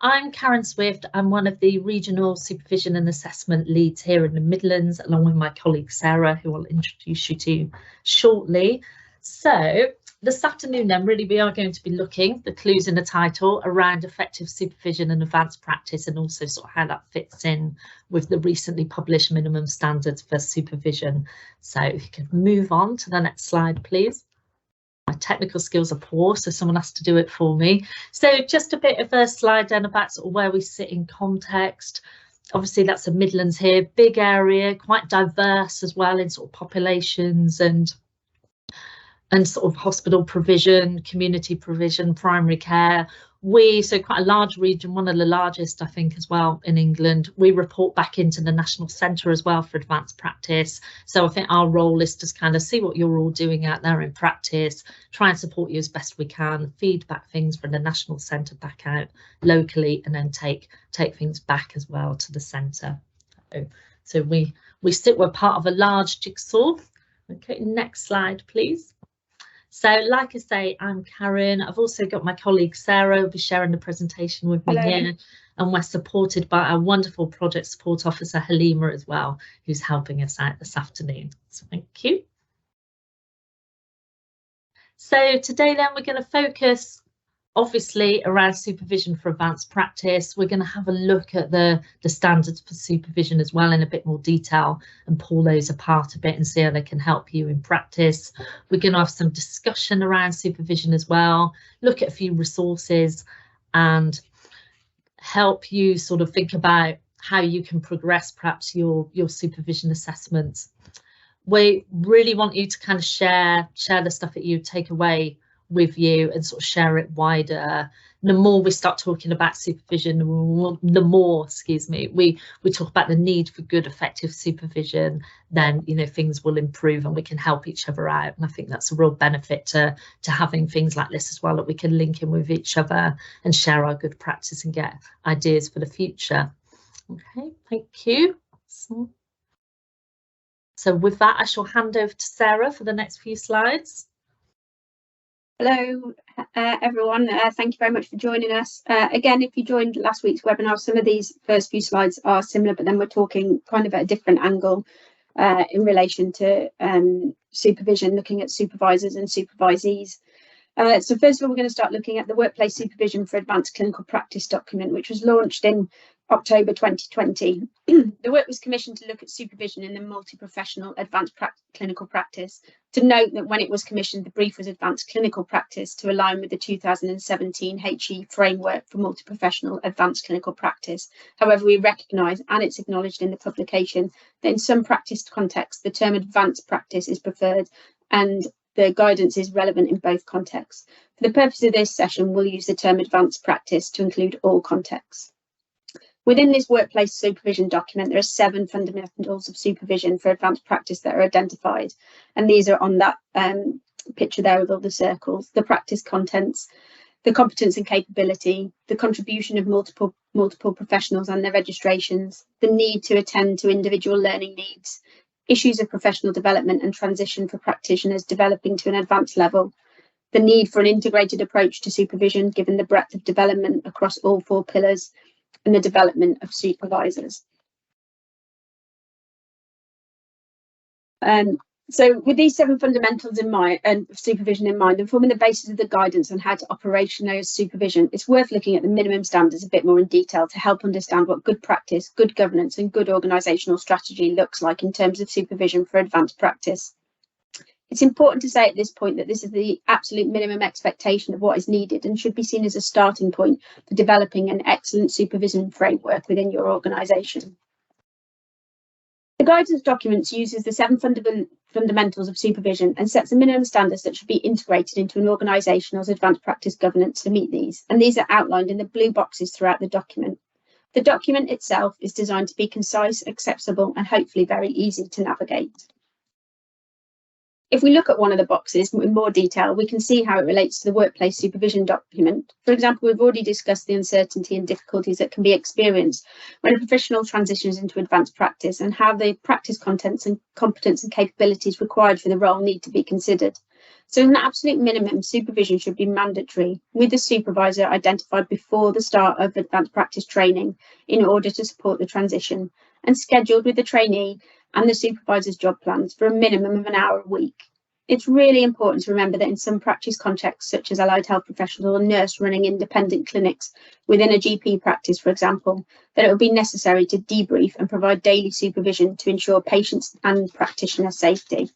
I'm Karen Swift. I'm one of the regional supervision and assessment leads here in the Midlands, along with my colleague Sarah, who I'll introduce you to shortly. So this afternoon then, really we are going to be looking, the clues in the title, around effective supervision and advanced practice, and also sort of how that fits in with the recently published minimum standards for supervision. So if you could move on to the next slide, please. My technical skills are poor, so someone has to do it for me. So just a bit of a slide down about sort of where we sit in context. Obviously that's the Midlands here, big area, quite diverse as well in sort of populations and sort of hospital provision, community provision, primary care. So quite a large region, one of the largest, I think, as well in England. We report back into the National Centre as well for advanced practice. So I think our role is to kind of see what you're all doing out there in practice, try and support you as best we can, feedback things from the National Centre back out locally, and then take things back as well to the centre. So we're part of a large jigsaw. Okay, next slide, please. So like I say, I'm Karen. I've also got my colleague Sarah who'll be sharing the presentation with me here, and we're supported by our wonderful project support officer Halima as well, who's helping us out this afternoon. So thank you. So today then we're going to focus obviously around supervision for advanced practice. We're going to have a look at the standards for supervision as well in a bit more detail and pull those apart a bit and see how they can help you in practice. We're going to have some discussion around supervision as well, look at a few resources and help you sort of think about how you can progress perhaps your supervision assessments. We really want you to kind of share the stuff that you take away with you and sort of share it wider. The more we start talking about supervision, the more, we talk about the need for good, effective supervision, then, you know, things will improve and we can help each other out. And I think that's a real benefit to having things like this as well, that we can link in with each other and share our good practice and get ideas for the future. Okay, thank you. So with that, I shall hand over to Sarah for the next few slides. Hello, everyone. Thank you very much for joining us. Again, if you joined last week's webinar, some of these first few slides are similar, but then we're talking kind of at a different angle in relation to supervision, looking at supervisors and supervisees. So first of all, we're going to start looking at the Workplace Supervision for Advanced Clinical Practice document, which was launched in October 2020. The work was commissioned to look at supervision in the multi-professional advanced clinical practice. To note that when it was commissioned, the brief was advanced clinical practice to align with the 2017 HE framework for multi-professional advanced clinical practice. However, we recognise, and it's acknowledged in the publication, that in some practice contexts, the term advanced practice is preferred and the guidance is relevant in both contexts. For the purpose of this session, we'll use the term advanced practice to include all contexts. Within this workplace supervision document, there are 7 fundamentals of supervision for advanced practice that are identified, and these are on that picture there with all the circles: the practice contents, the competence and capability, the contribution of multiple professionals and their registrations, the need to attend to individual learning needs, issues of professional development and transition for practitioners developing to an advanced level, the need for an integrated approach to supervision given the breadth of development across all 4 pillars, and the development of supervisors. So with these 7 fundamentals in mind and supervision in mind, and forming the basis of the guidance on how to operationalise supervision, it's worth looking at the minimum standards a bit more in detail to help understand what good practice, good governance and good organisational strategy looks like in terms of supervision for advanced practice. It's important to say at this point that this is the absolute minimum expectation of what is needed and should be seen as a starting point for developing an excellent supervision framework within your organisation. The guidance document uses the 7 fundamentals of supervision and sets the minimum standards that should be integrated into an organisation's advanced practice governance to meet these, and these are outlined in the blue boxes throughout the document. The document itself is designed to be concise, accessible and hopefully very easy to navigate. If we look at one of the boxes in more detail, we can see how it relates to the workplace supervision document. For example, we've already discussed the uncertainty and difficulties that can be experienced when a professional transitions into advanced practice and how the practice contents and competence and capabilities required for the role need to be considered. So as an absolute minimum, supervision should be mandatory, with the supervisor identified before the start of advanced practice training in order to support the transition, and scheduled with the trainee and the supervisor's job plans for a minimum of an hour a week. It's really important to remember that in some practice contexts, such as allied health professional or nurse running independent clinics within a GP practice, for example, that it will be necessary to debrief and provide daily supervision to ensure patients and practitioner safety.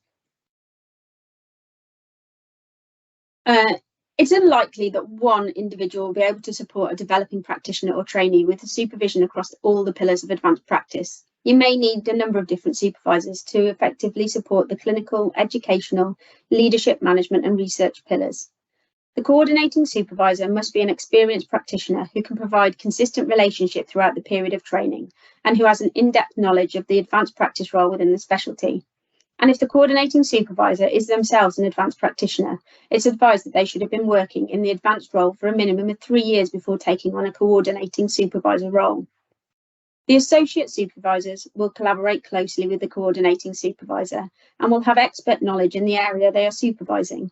It's unlikely that one individual will be able to support a developing practitioner or trainee with supervision across all the pillars of advanced practice. You may need a number of different supervisors to effectively support the clinical, educational, leadership, management and research pillars. The coordinating supervisor must be an experienced practitioner who can provide consistent relationship throughout the period of training and who has an in-depth knowledge of the advanced practice role within the specialty. And if the coordinating supervisor is themselves an advanced practitioner, it's advised that they should have been working in the advanced role for a minimum of 3 years before taking on a coordinating supervisor role. The associate supervisors will collaborate closely with the coordinating supervisor and will have expert knowledge in the area they are supervising.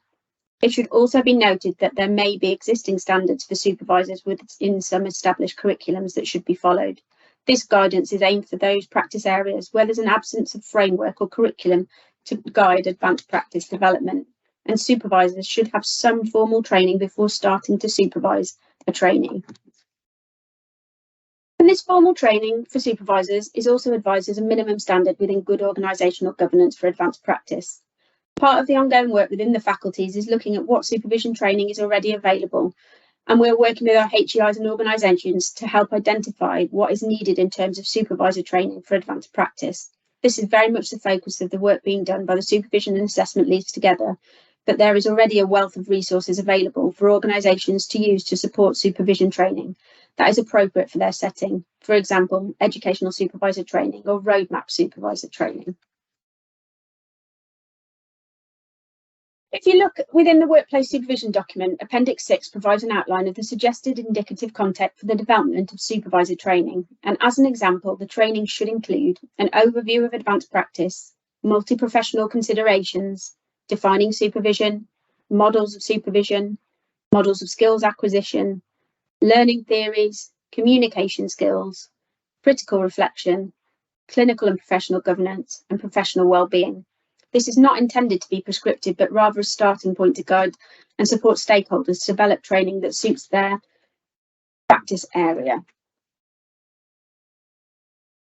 It should also be noted that there may be existing standards for supervisors within some established curriculums that should be followed. This guidance is aimed for those practice areas where there's an absence of framework or curriculum to guide advanced practice development, and supervisors should have some formal training before starting to supervise a trainee. And this formal training for supervisors is also advised as a minimum standard within good organisational governance for advanced practice. Part of the ongoing work within the faculties is looking at what supervision training is already available, and we're working with our HEIs and organisations to help identify what is needed in terms of supervisor training for advanced practice. This is very much the focus of the work being done by the supervision and assessment leads together, but there is already a wealth of resources available for organisations to use to support supervision training that is appropriate for their setting. For example, educational supervisor training or roadmap supervisor training. If you look within the workplace supervision document, Appendix 6 provides an outline of the suggested indicative content for the development of supervisor training. And as an example, the training should include an overview of advanced practice, multi-professional considerations, defining supervision, models of supervision, models of skills acquisition, learning theories, communication skills, critical reflection, clinical and professional governance, and professional well-being. This is not intended to be prescriptive, but rather a starting point to guide and support stakeholders to develop training that suits their practice area.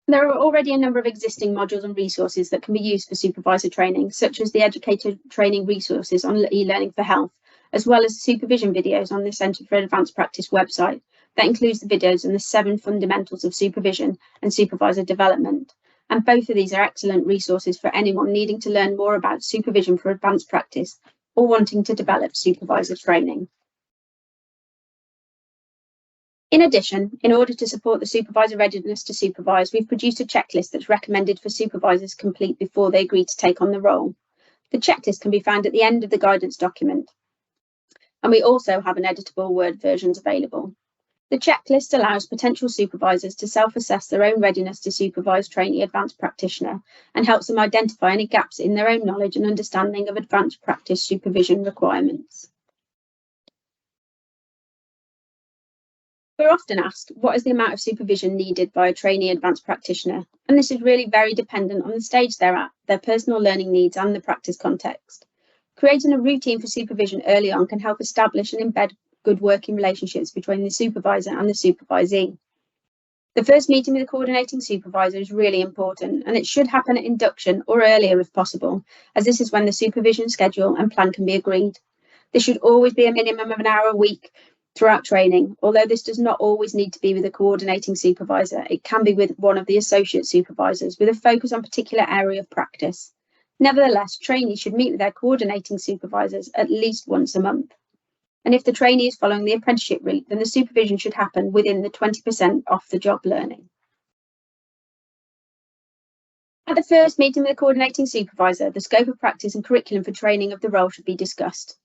There are already a number of existing modules and resources that can be used for supervisor training, such as the educator training resources on e-learning for health, as well as supervision videos on the Centre for Advanced Practice website. That includes the videos on the 7 fundamentals of supervision and supervisor development. And both of these are excellent resources for anyone needing to learn more about supervision for advanced practice or wanting to develop supervisor training. In addition, in order to support the supervisor readiness to supervise, we've produced a checklist that's recommended for supervisors complete before they agree to take on the role. The checklist can be found at the end of the guidance document, and we also have an editable Word versions available. The checklist allows potential supervisors to self-assess their own readiness to supervise trainee advanced practitioner and helps them identify any gaps in their own knowledge and understanding of advanced practice supervision requirements. We're often asked, what is the amount of supervision needed by a trainee advanced practitioner? And this is really very dependent on the stage they're at, their personal learning needs and the practice context. Creating a routine for supervision early on can help establish and embed good working relationships between the supervisor and the supervisee. The first meeting with the coordinating supervisor is really important, and it should happen at induction or earlier if possible, as this is when the supervision schedule and plan can be agreed. This should always be a minimum of an hour a week throughout training, although this does not always need to be with a coordinating supervisor. It can be with one of the associate supervisors with a focus on a particular area of practice. Nevertheless, trainees should meet with their coordinating supervisors at least once a month. And if the trainee is following the apprenticeship route, then the supervision should happen within the 20% off the job learning. At the first meeting with the coordinating supervisor, the scope of practice and curriculum for training of the role should be discussed.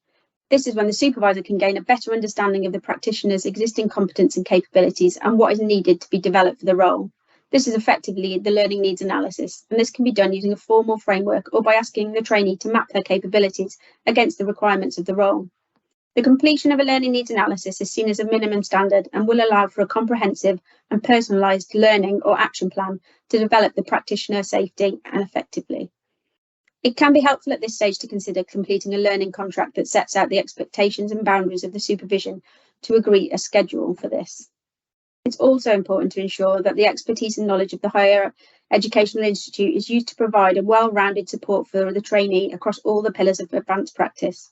This is when the supervisor can gain a better understanding of the practitioner's existing competence and capabilities and what is needed to be developed for the role. This is effectively the learning needs analysis, and this can be done using a formal framework or by asking the trainee to map their capabilities against the requirements of the role. The completion of a learning needs analysis is seen as a minimum standard and will allow for a comprehensive and personalised learning or action plan to develop the practitioner safely and effectively. It can be helpful at this stage to consider completing a learning contract that sets out the expectations and boundaries of the supervision to agree a schedule for this. It's also important to ensure that the expertise and knowledge of the higher educational institute is used to provide a well-rounded support for the trainee across all the pillars of advanced practice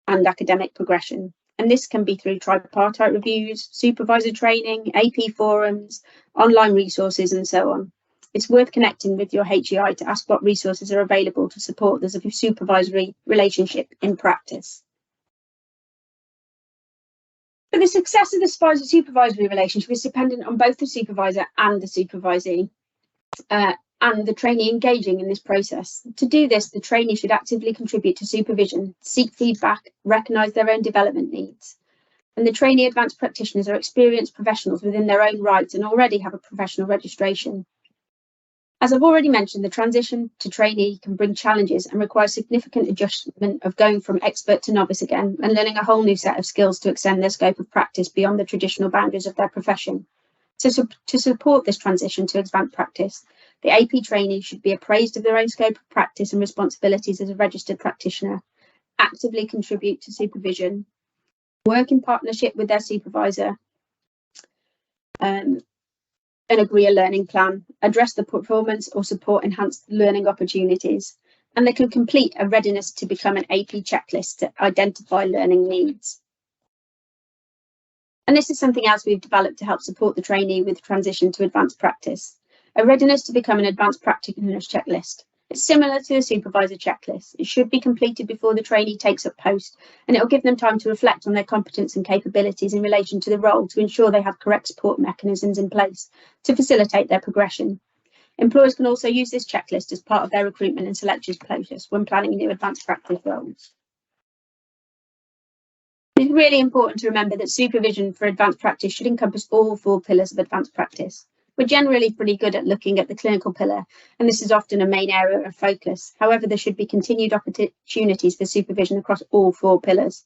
and academic progression. And this can be through tripartite reviews, supervisor training, AP forums, online resources, and so on. It's worth connecting with your HEI to ask what resources are available to support this supervisory relationship in practice. But the success of the supervisory relationship is dependent on both the supervisor and the supervisee, and the trainee engaging in this process. To do this, the trainee should actively contribute to supervision, seek feedback, recognise their own development needs. And the trainee advanced practitioners are experienced professionals within their own rights and already have a professional registration. As I've already mentioned, the transition to trainee can bring challenges and require significant adjustment of going from expert to novice again and learning a whole new set of skills to extend their scope of practice beyond the traditional boundaries of their profession. So to support this transition to advanced practice, the AP trainee should be appraised of their own scope of practice and responsibilities as a registered practitioner, actively contribute to supervision, work in partnership with their supervisor, and agree a learning plan, address the performance or support enhanced learning opportunities, and they can complete a readiness to become an AP checklist to identify learning needs. And this is something else we've developed to help support the trainee with transition to advanced practice. A readiness to become an advanced practitioner's checklist. It's similar to a supervisor checklist. It should be completed before the trainee takes up post, and it will give them time to reflect on their competence and capabilities in relation to the role to ensure they have correct support mechanisms in place to facilitate their progression. Employers can also use this checklist as part of their recruitment and selection process when planning new advanced practice roles. It's really important to remember that supervision for advanced practice should encompass all 4 pillars of advanced practice. We're generally pretty good at looking at the clinical pillar, and this is often a main area of focus. However, there should be continued opportunities for supervision across all 4 pillars.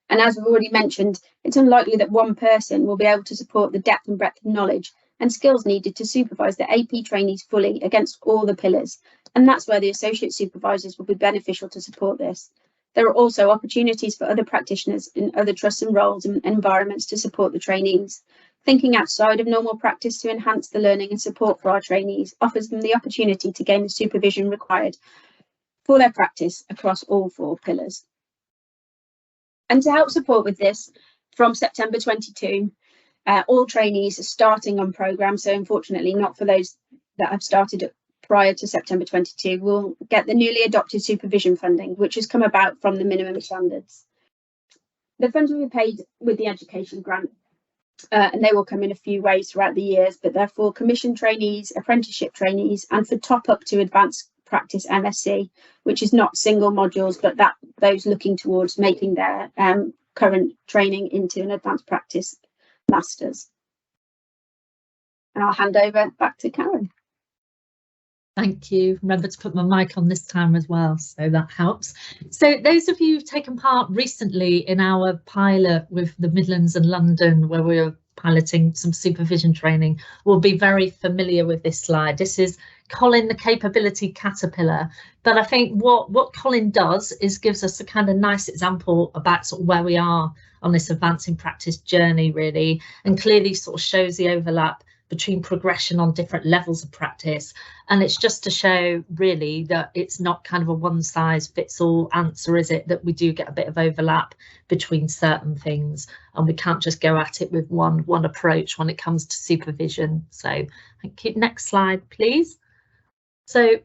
And as we've already mentioned, it's unlikely that one person will be able to support the depth and breadth of knowledge and skills needed to supervise the AP trainees fully against all the pillars. And that's where the associate supervisors will be beneficial to support this. There are also opportunities for other practitioners in other trusts and roles and environments to support the trainees. Thinking outside of normal practice to enhance the learning and support for our trainees offers them the opportunity to gain the supervision required for their practice across all 4 pillars. And to help support with this, from September 22, all trainees are starting on programmes, so unfortunately not for those that have started prior to September 22, will get the newly adopted supervision funding, which has come about from the minimum standards. The funds will be paid with the education grant, and they will come in a few ways throughout the years, but they're for commission trainees, apprenticeship trainees, and for top up to advanced practice MSc, which is not single modules, but those looking towards making their current training into an advanced practice masters. And I'll hand over back to Karen. Thank you. Remember to put my mic on this time as well, so that helps. So those of you who've taken part recently in our pilot with the Midlands and London, where we were piloting some supervision training, will be very familiar with this slide. This is Colin, the capability caterpillar. But I think what Colin does is gives us a kind of nice example about sort of where we are on this advancing practice journey, really, and clearly sort of shows the overlap between progression on different levels of practice. And it's just to show really that it's not kind of a one size fits all answer, is it, that we do get a bit of overlap between certain things, and we can't just go at it with one approach when it comes to supervision. So thank you. Next slide, please. So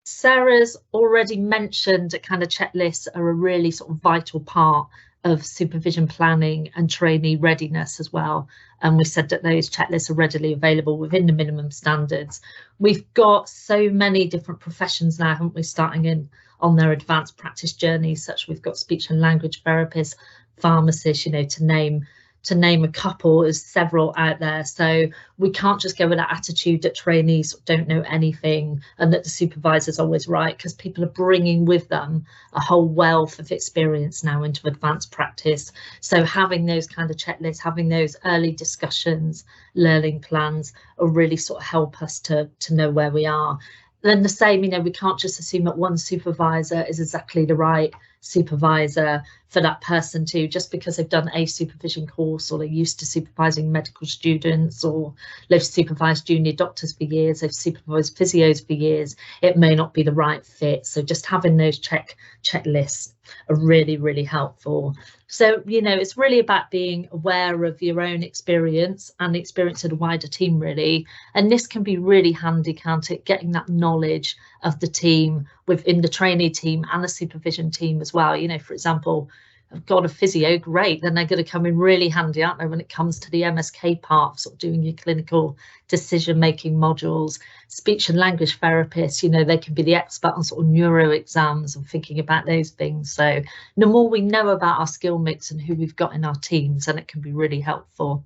Sarah's already mentioned a kind of checklists are a really sort of vital part of supervision planning and trainee readiness as well. And we said that those checklists are readily available within the minimum standards. We've got so many different professions now, haven't we, starting in on their advanced practice journeys, such we've got speech and language therapists, pharmacists, you know, to name to name a couple. There's several out there, so we can't just go with that attitude that trainees don't know anything and that the supervisor's always right, because people are bringing with them a whole wealth of experience now into advanced practice. So having those kind of checklists, having those early discussions, learning plans will really sort of help us to know where we are. Then the same, you know, we can't just assume that one supervisor is exactly the right supervisor for that person too, just because they've done a supervision course, or they're used to supervising medical students, or they've supervised junior doctors for years, they've supervised physios for years. It may not be the right fit. So just having those checklists are really, really helpful. So, you know, it's really about being aware of your own experience and the experience of the wider team, really. And this can be really handy, can't it? Getting that knowledge of the team within the trainee team and the supervision team as well. You know, for example, I've got a physio, great, then they're going to come in really handy, aren't they, when it comes to the MSK part of sort of doing your clinical decision-making modules. Speech and language therapists, you know, they can be the expert on sort of neuro exams and thinking about those things. So the more we know about our skill mix and who we've got in our teams, then it can be really helpful.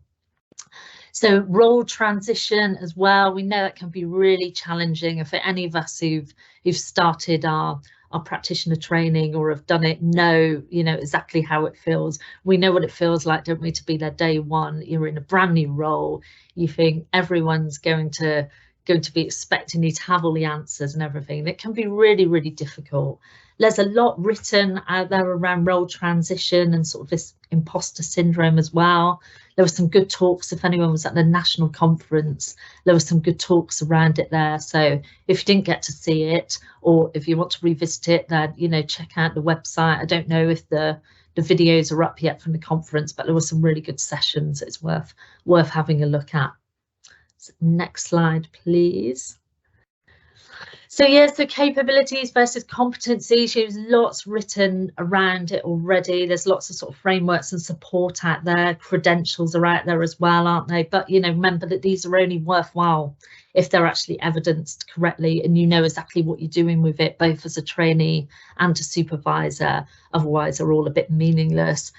So role transition as well, we know that can be really challenging. And for any of us who've started our practitioner training or have done it, know, you know, exactly how it feels. We know what it feels like, don't we, to be there day one. You're in a brand new role. You think everyone's going to be expecting you to have all the answers and everything. It can be really, really difficult. There's a lot written out there around role transition and sort of this imposter syndrome as well. There were some good talks, if anyone was at the national conference, there were some good talks around it there. So if you didn't get to see it, or if you want to revisit it, then, you know, check out the website. I don't know if the videos are up yet from the conference, but there were some really good sessions. It's worth having a look at. So next slide, please. So yeah, so capabilities versus competencies, there's lots written around it already. There's lots of sort of frameworks and support out there. Credentials are out there as well, aren't they? But, you know, remember that these are only worthwhile if they're actually evidenced correctly and you know exactly what you're doing with it, both as a trainee and a supervisor. Otherwise, they're all a bit meaningless.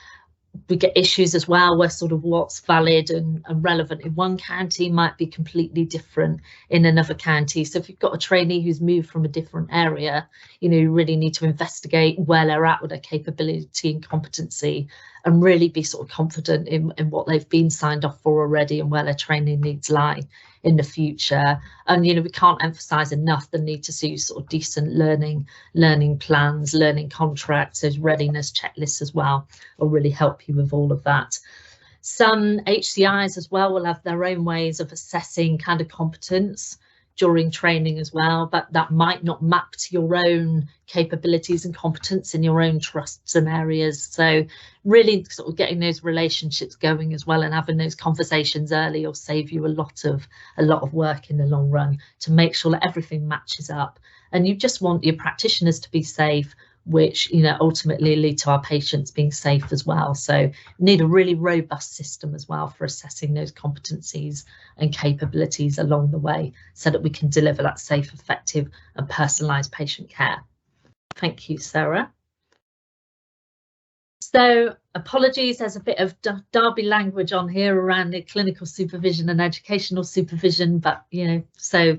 We get issues as well where sort of what's valid and relevant in one county might be completely different in another county. So if you've got a trainee who's moved from a different area, you know, you really need to investigate where they're at with their capability and competency and really be sort of confident in what they've been signed off for already and where their training needs lie in the future. And, you know, we can't emphasize enough the need to see sort of decent learning plans, learning contracts, those readiness checklists as well will really help you with all of that. Some HCIs as well will have their own ways of assessing kind of competence during training as well, but that might not map to your own capabilities and competence in your own trusts and areas. So really sort of getting those relationships going as well and having those conversations early will save you a lot of work in the long run to make sure that everything matches up. And you just want your practitioners to be safe, which, you know, ultimately lead to our patients being safe as well. So we need a really robust system as well for assessing those competencies and capabilities along the way so that we can deliver that safe, effective and personalised patient care. Thank you, Sarah. So apologies, there's a bit of Derby language on here around the clinical supervision and educational supervision, but, you know, so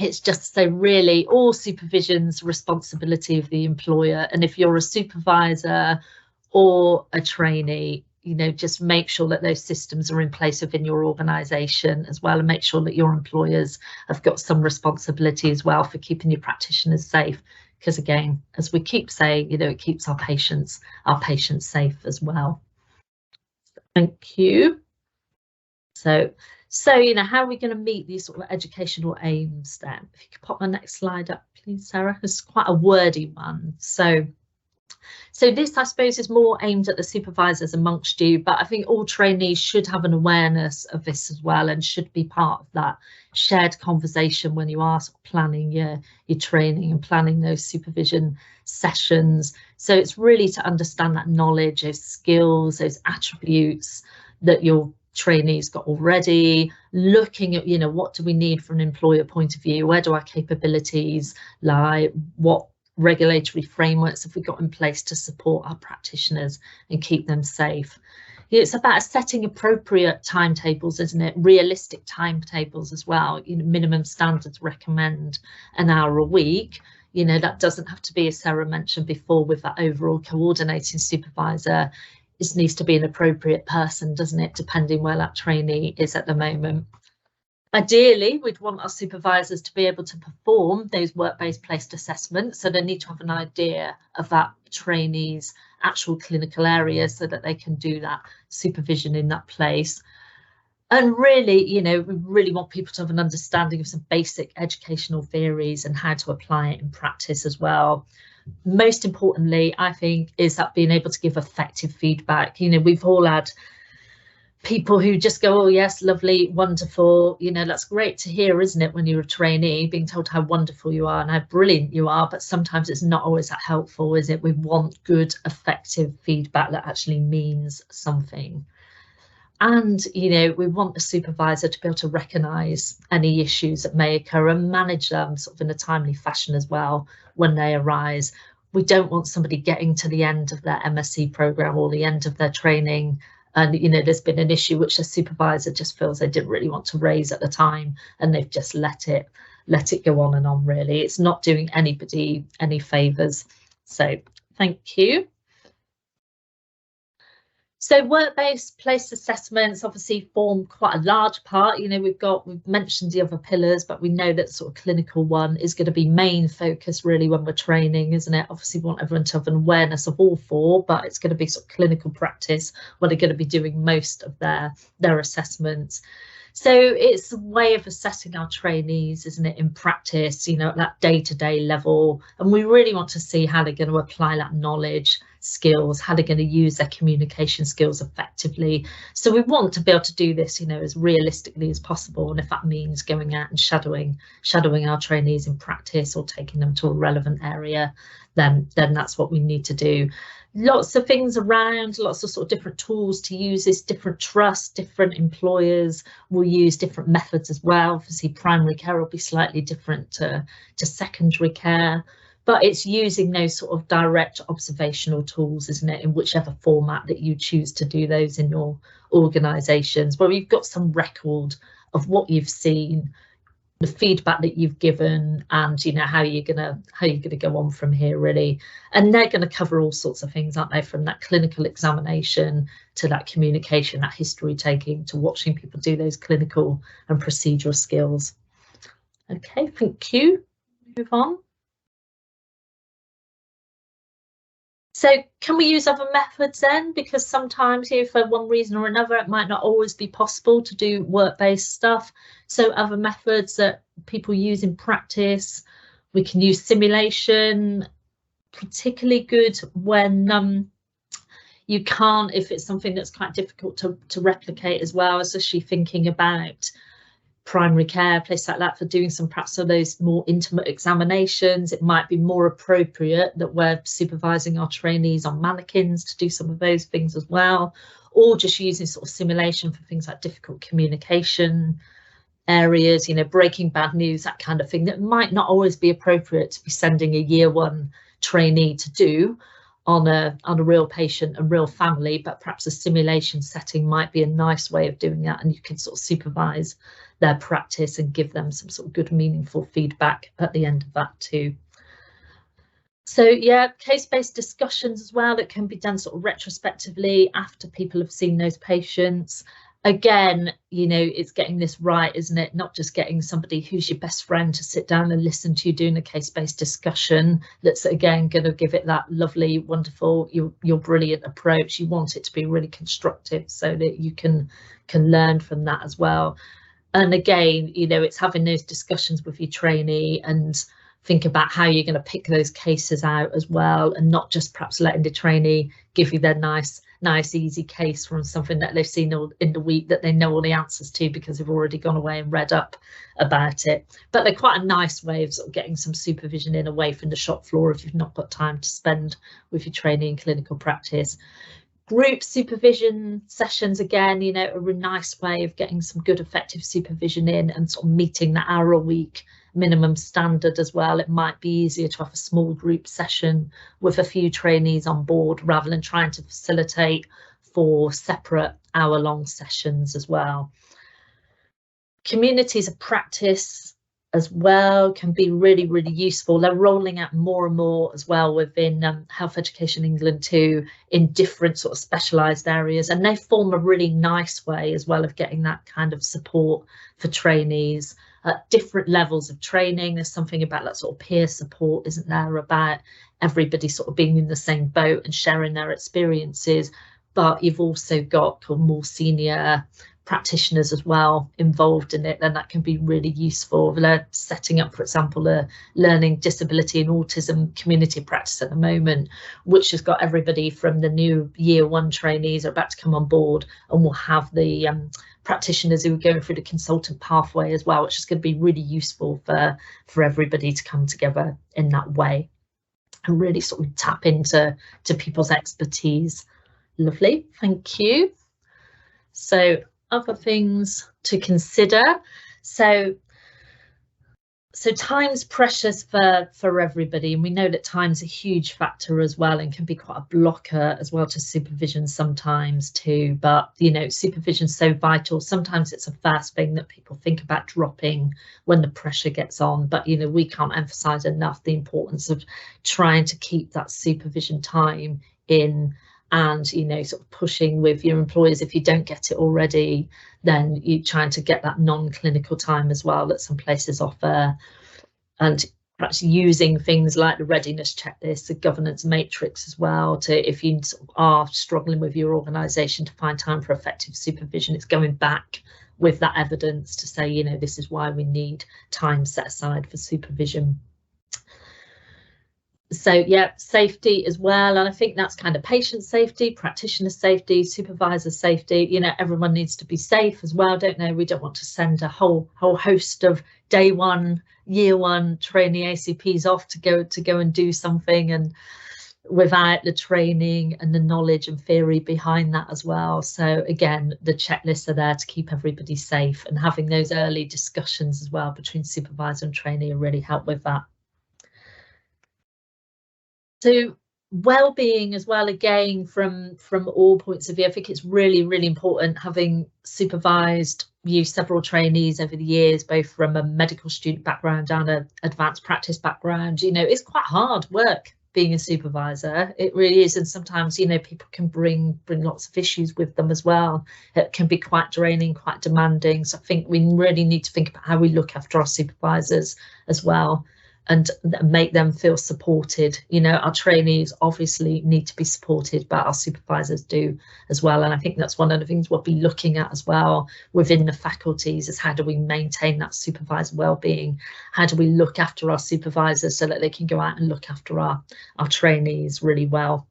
it's just so really all supervision's responsibility of the employer. And if you're a supervisor or a trainee, you know, just make sure that those systems are in place within your organisation as well, and make sure that your employers have got some responsibility as well for keeping your practitioners safe. Because again, as we keep saying, you know, it keeps our patients safe as well. Thank you. So, you know, how are we going to meet these sort of educational aims then? If you could pop my next slide up, please, Sarah. It's quite a wordy one. So this, I suppose, is more aimed at the supervisors amongst you, but I think all trainees should have an awareness of this as well and should be part of that shared conversation when you are sort of planning your training and planning those supervision sessions. So it's really to understand that knowledge, those skills, those attributes that your trainees got already, looking at, you know, what do we need from an employer point of view, where do our capabilities lie, what regulatory frameworks have we got in place to support our practitioners and keep them safe. It's about setting appropriate timetables, isn't it? Realistic timetables as well. Minimum standards recommend an hour a week. That doesn't have to be, as Sarah mentioned before, with that overall coordinating supervisor. It needs to be an appropriate person, doesn't it, depending where that trainee is at the moment. Ideally, we'd want our supervisors to be able to perform those work-based placed assessments, so they need to have an idea of that trainee's actual clinical area so that they can do that supervision in that place. And really, we really want people to have an understanding of some basic educational theories and how to apply it in practice as well. Most importantly, I think, is that being able to give effective feedback. We've all had people who just go, oh yes, lovely, wonderful, that's great to hear, isn't it, when you're a trainee, being told how wonderful you are and how brilliant you are, but sometimes it's not always that helpful, is it? We want good, effective feedback that actually means something. And, we want a supervisor to be able to recognise any issues that may occur and manage them sort of in a timely fashion as well when they arise. We don't want somebody getting to the end of their MSc programme or the end of their training and, there's been an issue which the supervisor just feels they didn't really want to raise at the time and they've just let it go on and on, really. It's not doing anybody any favours. So thank you. So work-based placed assessments obviously form quite a large part. We've mentioned the other pillars, but we know that sort of clinical one is going to be main focus really when we're training, isn't it? Obviously we want everyone to have an awareness of all four, but it's going to be sort of clinical practice where they're going to be doing most of their assessments. So it's a way of assessing our trainees, isn't it, in practice, at that day-to-day level. And we really want to see how they're going to apply that knowledge, skills, how they're going to use their communication skills effectively. So we want to be able to do this, as realistically as possible. And if that means going out and shadowing our trainees in practice or taking them to a relevant area, then that's what we need to do. Lots of things around, lots of sort of different tools to use this, different trusts, different employers will use different methods as well. Obviously primary care will be slightly different to secondary care, but it's using those sort of direct observational tools, isn't it, in whichever format that you choose to do those in your organisations, where you've got some record of what you've seen, the feedback that you've given, and how you're gonna go on from here, really. And they're going to cover all sorts of things, aren't they, from that clinical examination to that communication, that history taking, to watching people do those clinical and procedural skills. Okay, thank you. Move on. So can we use other methods then? Because sometimes for one reason or another, it might not always be possible to do work-based stuff. So other methods that people use in practice, we can use simulation, particularly good when you can't, if it's something that's quite difficult to replicate as well, especially thinking about primary care, place like that, for doing some perhaps of those more intimate examinations. It might be more appropriate that we're supervising our trainees on mannequins to do some of those things as well, or just using sort of simulation for things like difficult communication areas, breaking bad news, that kind of thing, that might not always be appropriate to be sending a year one trainee to do on a real patient and real family, but perhaps a simulation setting might be a nice way of doing that, and you can sort of supervise their practice and give them some sort of good, meaningful feedback at the end of that too. So yeah, case-based discussions as well, that can be done sort of retrospectively after people have seen those patients. Again, it's getting this right, isn't it? Not just getting somebody who's your best friend to sit down and listen to you doing a case-based discussion that's, again, going to give it that lovely, wonderful, your brilliant approach. You want it to be really constructive so that you can learn from that as well. And again, it's having those discussions with your trainee and think about how you're going to pick those cases out as well, and not just perhaps letting the trainee give you their nice easy case from something that they've seen in the week that they know all the answers to because they've already gone away and read up about it. But they're quite a nice way of sort of getting some supervision in away from the shop floor if you've not got time to spend with your trainee in clinical practice. Group supervision sessions, again, a really nice way of getting some good effective supervision in and sort of meeting the hour a week minimum standard as well. It might be easier to have a small group session with a few trainees on board rather than trying to facilitate 4 separate hour-long sessions as well. Communities of practice as well can be really, really useful. They're rolling out more and more as well within Health Education England too, in different sort of specialised areas, and they form a really nice way as well of getting that kind of support for trainees at different levels of training. There's something about that sort of peer support, isn't there, about everybody sort of being in the same boat and sharing their experiences, but you've also got more senior practitioners as well involved in it, and that can be really useful. They're setting up, for example, a learning disability and autism community practice at the moment, which has got everybody from the new year 1 trainees are about to come on board, and we'll have the practitioners who are going through the consultant pathway as well, which is going to be really useful for everybody to come together in that way and really sort of tap into people's expertise. Lovely, thank you. So other things to consider. So time's precious for everybody, and we know that time's a huge factor as well, and can be quite a blocker as well to supervision sometimes too. But you know, supervision's so vital. Sometimes it's a first thing that people think about dropping when the pressure gets on, but you know, we can't emphasize enough the importance of trying to keep that supervision time in, and you know, sort of pushing with your employers. If you don't get it already, then you're trying to get that non-clinical time as well that some places offer, and perhaps using things like the readiness checklist, the governance matrix as well, to, if you sort of are struggling with your organisation to find time for effective supervision, it's going back with that evidence to say, you know, this is why we need time set aside for supervision. So yeah, safety as well, and I think that's kind of patient safety, practitioner safety, supervisor safety. You know, everyone needs to be safe as well, don't they? We don't want to send a whole host of day 1, year 1 trainee ACPs off to go and do something, and without the training and the knowledge and theory behind that as well. So again, the checklists are there to keep everybody safe, and having those early discussions as well between supervisor and trainee really help with that. So well-being as well, again, from all points of view, I think it's really, really important, having supervised several trainees over the years, both from a medical student background and an advanced practice background. You know, it's quite hard work being a supervisor. It really is, and sometimes, you know, people can bring lots of issues with them as well. It can be quite draining, quite demanding. So I think we really need to think about how we look after our supervisors as well, and make them feel supported. You know, our trainees obviously need to be supported, but our supervisors do as well. And I think that's one of the things we'll be looking at as well within the faculties, is how do we maintain that supervisor well-being? How do we look after our supervisors so that they can go out and look after our trainees really well?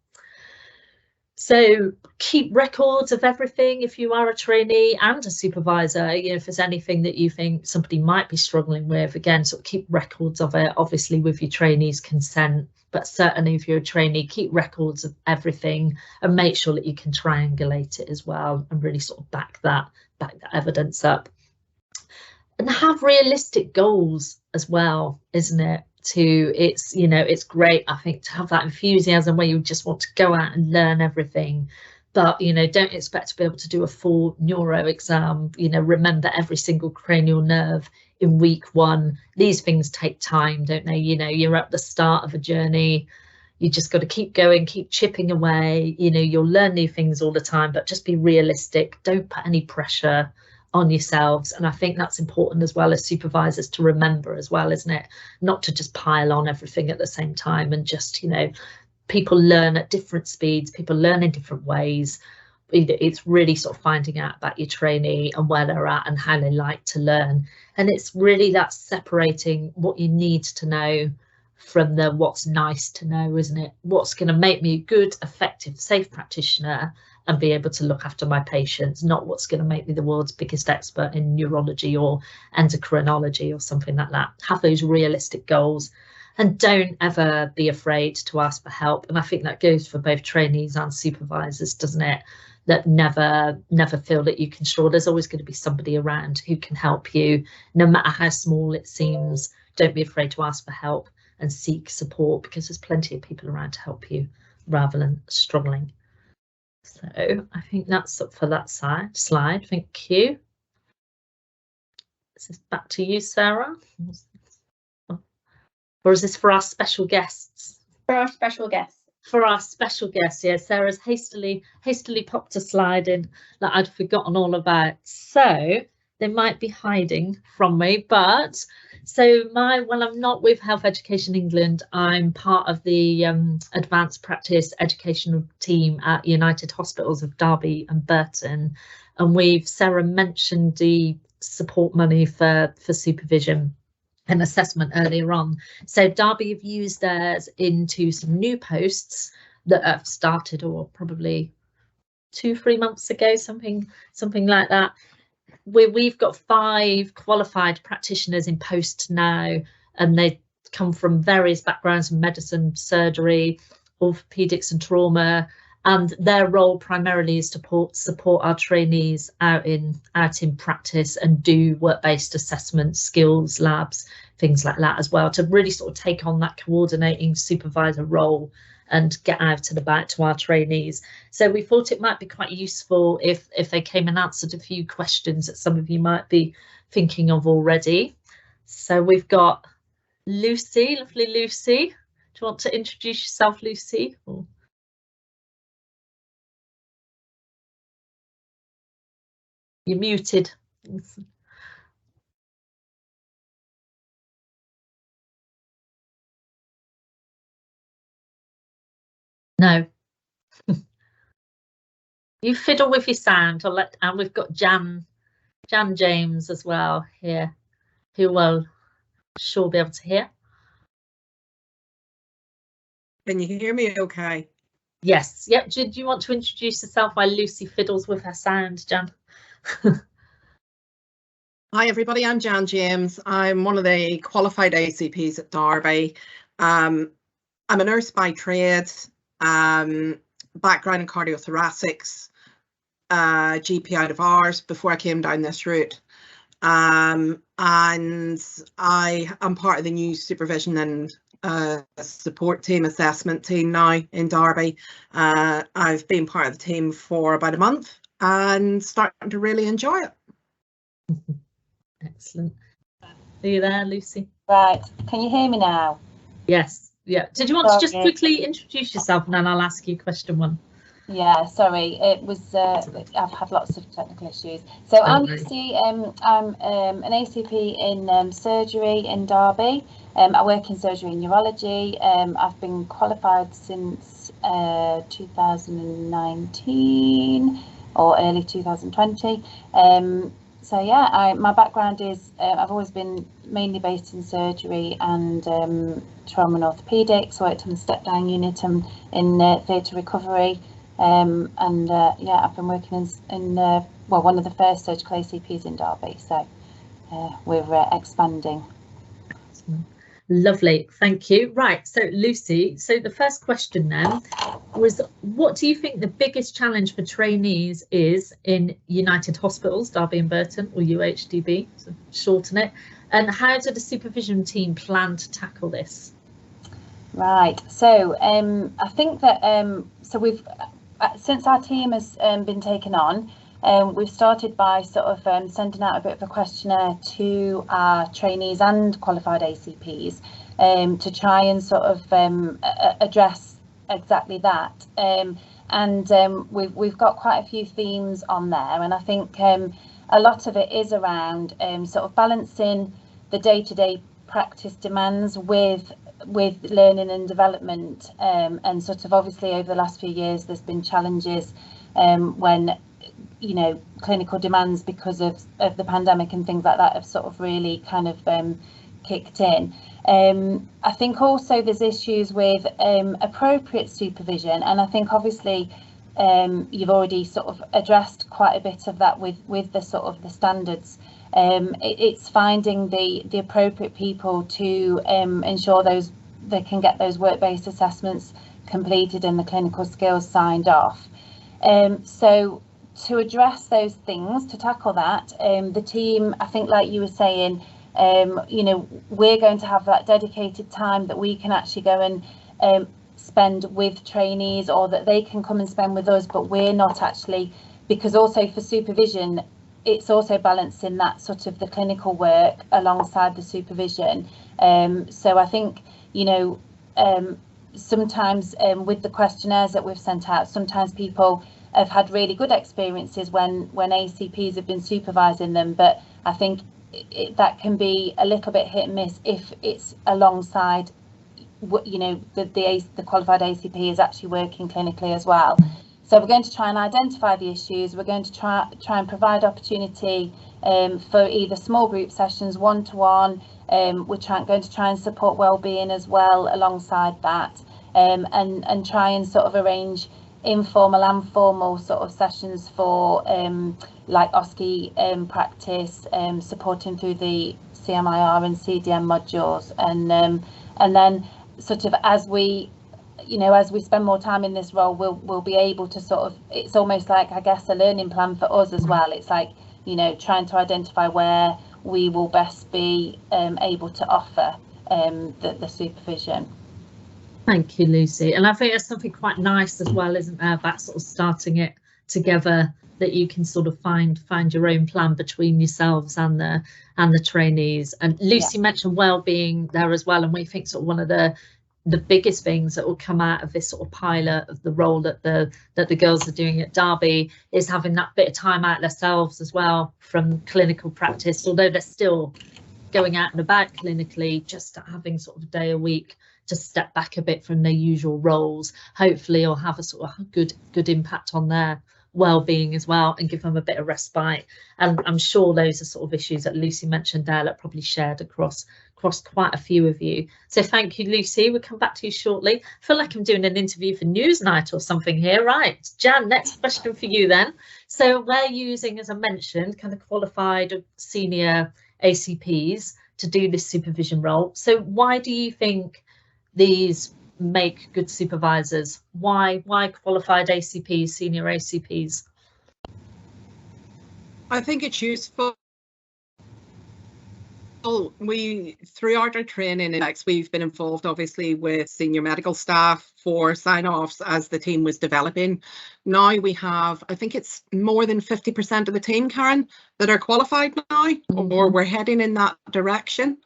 So keep records of everything if you are a trainee and a supervisor. You know, if there's anything that you think somebody might be struggling with, again, sort of keep records of it, obviously with your trainees' consent, but certainly if you're a trainee, keep records of everything and make sure that you can triangulate it as well and really sort of back that evidence up. And have realistic goals as well, isn't it? It's, you know, it's great, I think, to have that enthusiasm where you just want to go out and learn everything, but you know, don't expect to be able to do a full neuro exam. You know, remember every single cranial nerve in week 1. These things take time, don't they? You know, you're at the start of a journey, you just got to keep going, keep chipping away. You know, you'll learn new things all the time, but just be realistic. Don't put any pressure on yourselves. And I think that's important as well as supervisors to remember as well, isn't it? Not to just pile on everything at the same time, and just, you know, people learn at different speeds, people learn in different ways. It's really sort of finding out about your trainee and where they're at and how they like to learn. And it's really that separating what you need to know from the what's nice to know, isn't it? What's going to make me a good, effective, safe practitioner and be able to look after my patients, not what's going to make me the world's biggest expert in neurology or endocrinology or something like that. Have those realistic goals, and don't ever be afraid to ask for help. And I think that goes for both trainees and supervisors, doesn't it? That never feel that you can struggle. There's always going to be somebody around who can help you, no matter how small it seems. Don't be afraid to ask for help and seek support, because there's plenty of people around to help you rather than struggling. So I think that's up for that slide. Thank you. This is back to you, Sarah. Or is this for our special guests? For our special guests. For our special guests, yeah. Sarah's hastily popped a slide in that I'd forgotten all about. So they might be hiding from me, but so when I'm not with Health Education England, I'm part of the advanced practice educational team at United Hospitals of Derby and Burton, and Sarah mentioned the support money for supervision and assessment earlier on. So Derby have used theirs into some new posts that have started, or probably 2-3 months ago, something like that. We've got 5 qualified practitioners in post now, and they come from various backgrounds, from medicine, surgery, orthopedics and trauma, and their role primarily is to support our trainees out in practice and do work-based assessments, skills labs, things like that as well, to really sort of take on that coordinating supervisor role and get out and about to our trainees. So we thought it might be quite useful if they came and answered a few questions that some of you might be thinking of already. So we've got Lucy, lovely Lucy. Do you want to introduce yourself, Lucy? Or... You're muted. No. You fiddle with your sound. And we've got Jan James as well here, who will sure be able to hear. Can you hear me okay? Yes. Yep. Do you want to introduce yourself while Lucy fiddles with her sound, Jan? Hi everybody, I'm Jan James. I'm one of the qualified ACPs at Derby. I'm a nurse by trade, background in cardiothoracics, GP out of hours before I came down this route. And I am part of the new supervision and support team, assessment team now in Derby. I've been part of the team for about a month and starting to really enjoy it. Excellent. Are you there, Lucy? Right. Can you hear me now? Yes. Yeah. Did you want to just quickly introduce yourself and then I'll ask you question 1? Yeah, sorry. It was I've had lots of technical issues. So I'm Lucy. I'm an ACP in surgery in Derby. I work in surgery and neurology. I've been qualified since 2019 or early 2020. So yeah, my background is I've always been mainly based in surgery and trauma and orthopedics. Worked on the step down unit and in theatre recovery, and yeah, I've been working in well, one of the first surgical ACPs in Derby. So we're expanding. Lovely, thank you. Right, so Lucy, so the first question then was, what do you think the biggest challenge for trainees is in United Hospitals, Derby and Burton, or UHDB, so shorten it, and how do the supervision team plan to tackle this? Right, so I think that so we've since our team has been taken on, we've started by sort of sending out a bit of a questionnaire to our trainees and qualified ACPs to try and sort of address exactly that. We've got quite a few themes on there, and I think a lot of it is around sort of balancing the day-to-day practice demands with learning and development, and sort of obviously over the last few years there's been challenges when you know clinical demands because of the pandemic and things like that have sort of really kind of kicked in. I think also there's issues with appropriate supervision, and I think obviously you've already sort of addressed quite a bit of that with the sort of the standards. It's finding the appropriate people to ensure they can get those work-based assessments completed and the clinical skills signed off. So to address those things, to tackle that, the team, I think like you were saying, you know, we're going to have that dedicated time that we can actually go and spend with trainees, or that they can come and spend with us, but we're not actually, because also for supervision, it's also balancing that sort of the clinical work alongside the supervision. So I think, you know, sometimes with the questionnaires that we've sent out, sometimes people have had really good experiences when ACPs have been supervising them, but I think that can be a little bit hit and miss if it's alongside, you know, the qualified ACP is actually working clinically as well. So we're going to try and identify the issues. We're going to try and provide opportunity for either small group sessions, one-to-one. We're going to try and support wellbeing as well alongside that, and try and sort of arrange informal and formal sort of sessions for like OSCE practice, supporting through the CMIR and CDM modules, and then sort of as we spend more time in this role, we'll be able to sort of, it's almost like, I guess, a learning plan for us as well. It's like, you know, trying to identify where we will best be able to offer the supervision. Thank you, Lucy. And I think there's something quite nice as well, isn't there, about sort of starting it together, that you can sort of find your own plan between yourselves and the trainees. And Lucy mentioned well-being there as well, and we think sort of one of the biggest things that will come out of this sort of pilot of the role that the girls are doing at Derby is having that bit of time out themselves as well from clinical practice, although they're still going out and about clinically, just having sort of a day a week to step back a bit from their usual roles, hopefully, or have a sort of good impact on their well-being as well, and give them a bit of respite. And I'm sure those are sort of issues that Lucy mentioned there that probably shared across quite a few of you. So thank you, Lucy. We'll come back to you shortly. I feel like I'm doing an interview for Newsnight or something here. Right, Jan, next question for you then. So we're using, as I mentioned, kind of qualified senior ACPs to do this supervision role. So why do you think these make good supervisors? Why qualified ACPs, senior ACPs? I think it's useful. Throughout our training, we've been involved obviously with senior medical staff for sign-offs as the team was developing. Now we have, I think it's more than 50% of the team, Karen, that are qualified now, or we're heading in that direction.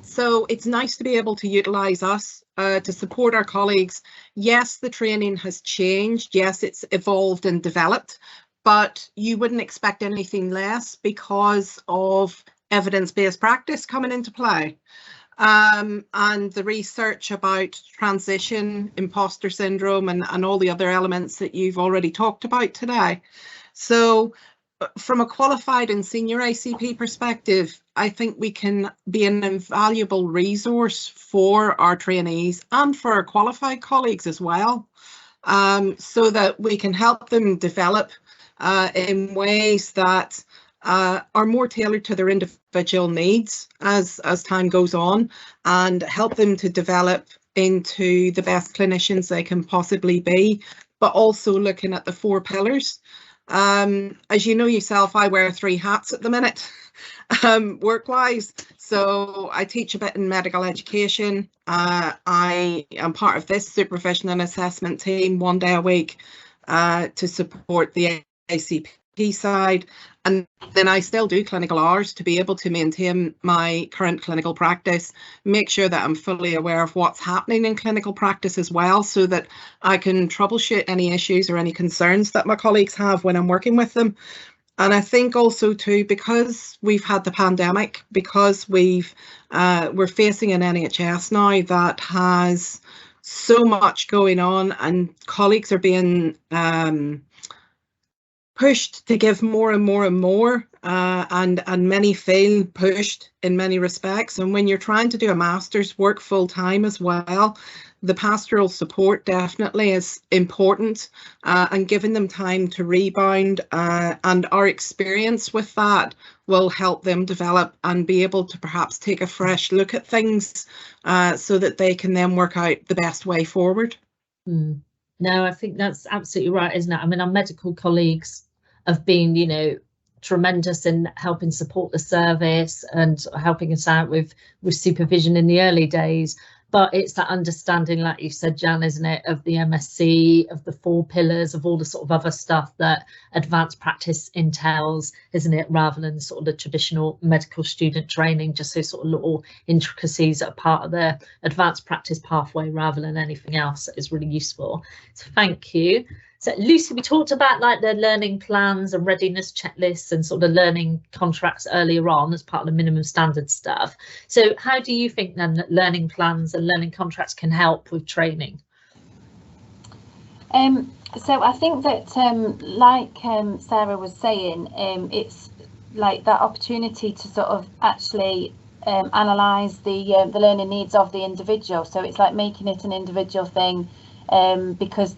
So it's nice to be able to utilise us to support our colleagues. Yes, the training has changed. Yes, it's evolved and developed, but you wouldn't expect anything less because of evidence-based practice coming into play. And the research about transition, imposter syndrome, and all the other elements that you've already talked about today. So from a qualified and senior ACP perspective, I think we can be an invaluable resource for our trainees and for our qualified colleagues as well, so that we can help them develop in ways that are more tailored to their individual needs as time goes on, and help them to develop into the best clinicians they can possibly be, but also looking at the 4 pillars. As you know yourself, I wear 3 hats at the minute, work-wise. So I teach a bit in medical education. I am part of this supervision and assessment team 1 day a week to support the ACP side, and then I still do clinical hours to be able to maintain my current clinical practice, make sure that I'm fully aware of what's happening in clinical practice as well, so that I can troubleshoot any issues or any concerns that my colleagues have when I'm working with them. And I think also too, because we've had the pandemic, because we're facing an NHS now that has so much going on, and colleagues are being pushed to give more and more and more, and many feel pushed in many respects. And when you're trying to do a master's, work full time as well, the pastoral support definitely is important, and giving them time to rebound, and our experience with that will help them develop and be able to perhaps take a fresh look at things, so that they can then work out the best way forward. No, I think that's absolutely right, isn't it? I mean, our medical colleagues have been, you know, tremendous in helping support the service and helping us out with supervision in the early days. but it's that understanding, like you said, Jan, isn't it, of the MSc, of the 4 pillars, of all the sort of other stuff that advanced practice entails, isn't it, rather than sort of the traditional medical student training, just those sort of little intricacies that are part of the advanced practice pathway rather than anything else that is really useful. So thank you. So Lucy, we talked about like the learning plans and readiness checklists and sort of learning contracts earlier on as part of the minimum standard stuff. So how do you think then that learning plans and learning contracts can help with training? So I think that like Sarah was saying, it's like that opportunity to sort of actually analyse the learning needs of the individual. So it's like making it an individual thing, because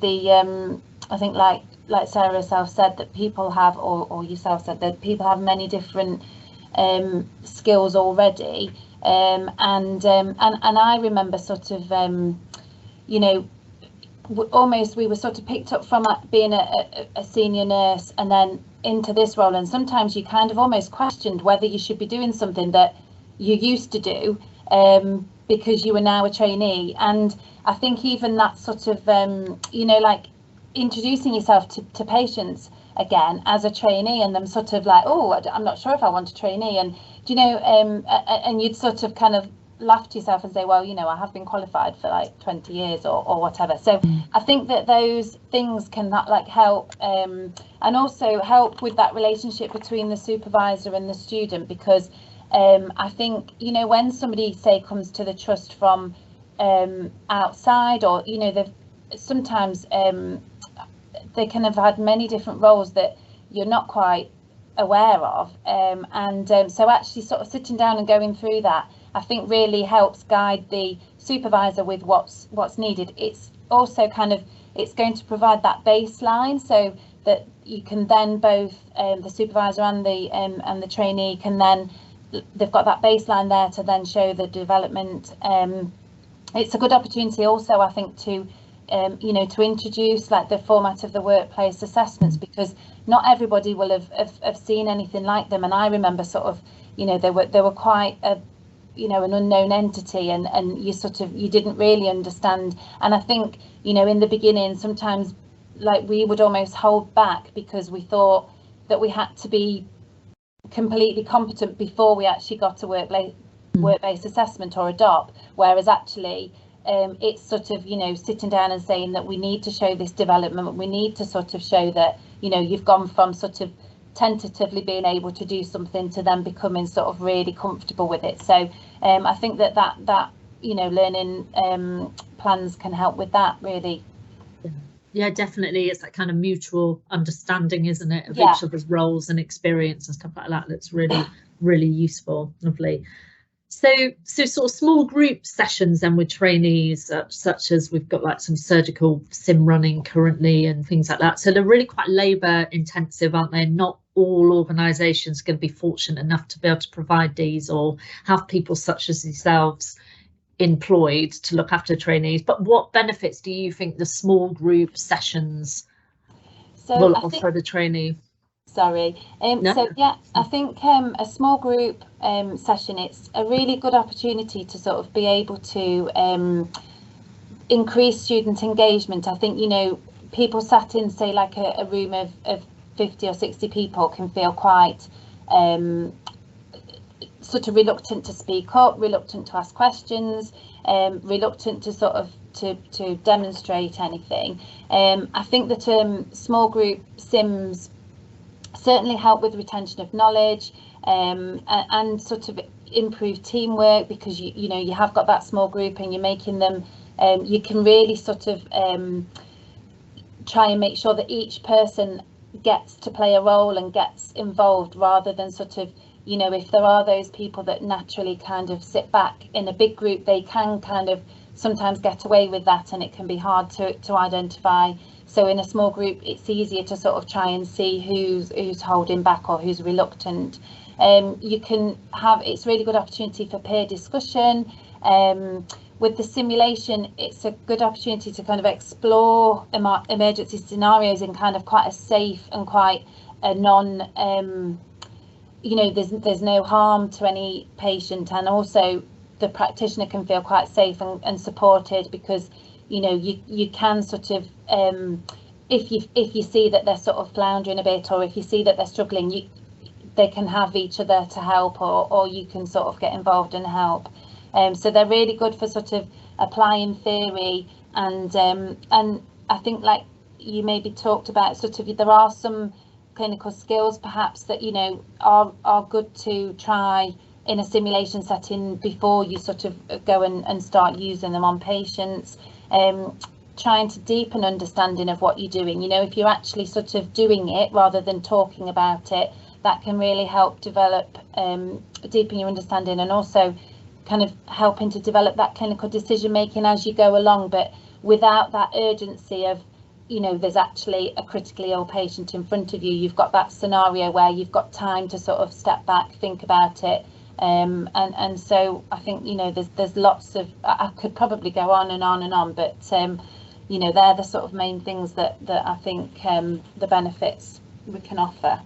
I think like Sarah herself said, that people have, or yourself said, that people have many different skills already, and I remember sort of you know, almost we were sort of picked up from being a senior nurse and then into this role, and sometimes you kind of almost questioned whether you should be doing something that you used to do because you were now a trainee. And I think even that sort of you know, like introducing yourself to patients again as a trainee, and them sort of like, oh, I'm not sure if I want a trainee, and do you know, and you'd sort of kind of laugh to yourself and say, well, you know, I have been qualified for like 20 years or whatever. So I think that those things can like help, and also help with that relationship between the supervisor and the student, because I think, you know, when somebody say comes to the trust from outside, or you know, they've sometimes they can have had many different roles that you're not quite aware of, and so actually sort of sitting down and going through that, I think really helps guide the supervisor with what's needed. It's also kind of, it's going to provide that baseline so that you can then both the supervisor and the trainee can then, they've got that baseline there to then show the development. It's a good opportunity also, I think, to you know, to introduce like the format of the workplace assessments, because not everybody will have seen anything like them. And I remember sort of, you know, they were quite a, you know, an unknown entity, and you sort of, you didn't really understand. And I think, you know, in the beginning, sometimes like we would almost hold back because we thought that we had to be completely competent before we actually got a work-based assessment or a DOP, whereas actually it's sort of, you know, sitting down and saying that we need to show this development, we need to sort of show that, you know, you've gone from sort of tentatively being able to do something to then becoming sort of really comfortable with it. So I think that you know, learning plans can help with that, really. Yeah, definitely. It's that kind of mutual understanding, isn't it, of each other's roles and experience and stuff like that. That's really, really useful. Lovely. So sort of small group sessions then with trainees, such as we've got like some surgical sim running currently and things like that. So they're really quite labour intensive, aren't they? Not all organisations are going to be fortunate enough to be able to provide these or have people such as yourselves employed to look after trainees. But what benefits do you think the small group sessions will offer the trainee? Sorry. No. So yeah, I think a small group session, it's a really good opportunity to sort of be able to increase student engagement. I think, you know, people sat in, say, like a room of 50 or 60 people can feel quite sort of reluctant to speak up, reluctant to ask questions, reluctant to sort of to demonstrate anything. I think that small group sims certainly help with retention of knowledge, and sort of improve teamwork, because you know, you have got that small group and you're making them, you can really sort of try and make sure that each person gets to play a role and gets involved, rather than sort of, you know, if there are those people that naturally kind of sit back in a big group, they can kind of sometimes get away with that, and it can be hard to identify. So in a small group, it's easier to sort of try and see who's holding back or who's reluctant. You can have, it's really good opportunity for peer discussion. With the simulation, it's a good opportunity to kind of explore emergency scenarios in kind of quite a safe and quite a non, you know, there's no harm to any patient, and also the practitioner can feel quite safe and supported, because you know you can sort of if you see that they're sort of floundering a bit, or if you see that they're struggling, they can have each other to help, or you can sort of get involved and help. So they're really good for sort of applying theory, and I think, like you maybe talked about, sort of there are some clinical skills perhaps that, you know, are good to try in a simulation setting before you sort of go and start using them on patients. Trying to deepen understanding of what you're doing. You know, if you're actually sort of doing it rather than talking about it, that can really help develop, deepen your understanding, and also kind of helping to develop that clinical decision making as you go along, but without that urgency of, you know, there's actually a critically ill patient in front of you. You've got that scenario where you've got time to sort of step back, think about it. And so I think, you know, there's lots of, I could probably go on and on and on, but you know, they're the sort of main things that I think the benefits we can offer.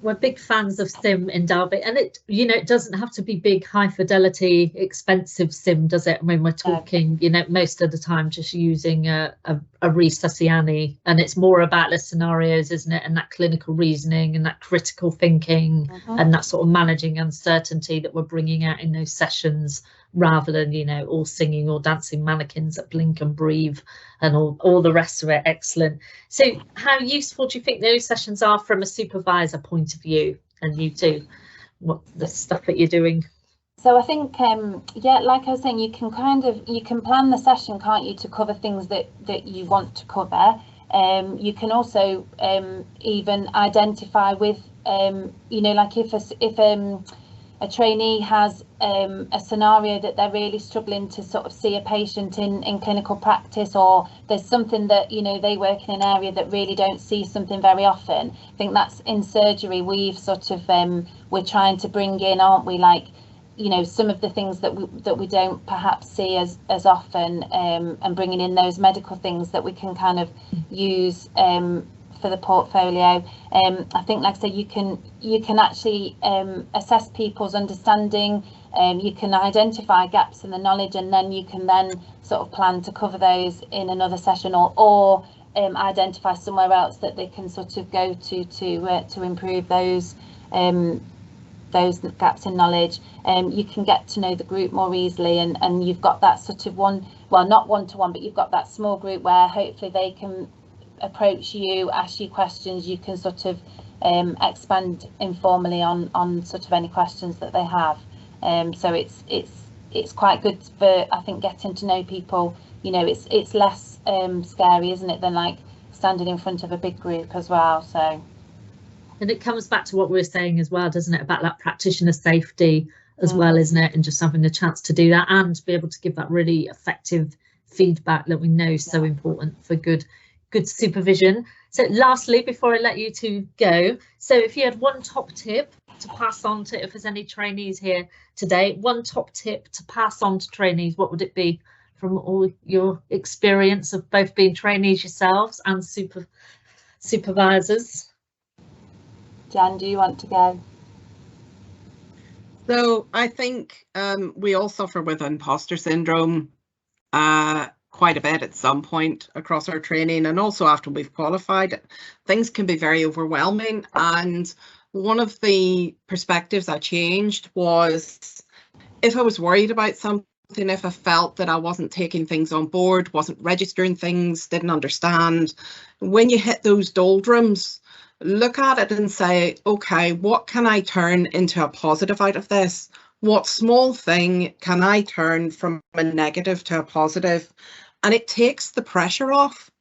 We're big fans of sim in Derby, and it, you know, it doesn't have to be big, high fidelity, expensive sim, does it? I mean, we're talking, you know, most of the time just using a resusciani, and it's more about the scenarios, isn't it? And that clinical reasoning and that critical thinking and that sort of managing uncertainty that we're bringing out in those sessions, rather than, you know, all singing or dancing mannequins that blink and breathe and all the rest of it. Excellent. So how useful do you think those sessions are from a supervisor point of view, and you too, what the stuff that you're doing? So I think, yeah, like I was saying, you can plan the session, can't you, to cover things that you want to cover. You can also even identify with, you know, like if a trainee has a scenario that they're really struggling to sort of see a patient in clinical practice, or there's something that, you know, they work in an area that really don't see something very often. I think that's in surgery, we've sort of we're trying to bring in, aren't we, like, you know, some of the things that we don't perhaps see as often, and bringing in those medical things that we can kind of use for the portfolio. I think, like I say, you can actually assess people's understanding. You can identify gaps in the knowledge, and then you can then sort of plan to cover those in another session, or identify somewhere else that they can sort of go to improve those gaps in knowledge. You can get to know the group more easily, and you've got that sort of not one-to-one, but you've got that small group where hopefully they can approach you, ask you questions. You can sort of expand informally on sort of any questions that they have. So it's quite good for, I think, getting to know people. You know, it's less scary, isn't it, than like standing in front of a big group as well. So, and it comes back to what we were saying as well, doesn't it, about that practitioner safety as well, isn't it, and just having the chance to do that and be able to give that really effective feedback that we know is so important for good supervision. So lastly, before I let you two go, so if you had one top tip to pass on to, if there's any trainees here today, one top tip to pass on to trainees, what would it be, from all your experience of both being trainees yourselves and supervisors? Jan, do you want to go? So I think we all suffer with imposter syndrome quite a bit at some point across our training, and also after we've qualified. Things can be very overwhelming, and one of the perspectives I changed was, if I was worried about something, if I felt that I wasn't taking things on board, wasn't registering things, didn't understand, when you hit those doldrums, look at it and say, okay, what can I turn into a positive out of this? What small thing can I turn from a negative to a positive? And it takes the pressure off.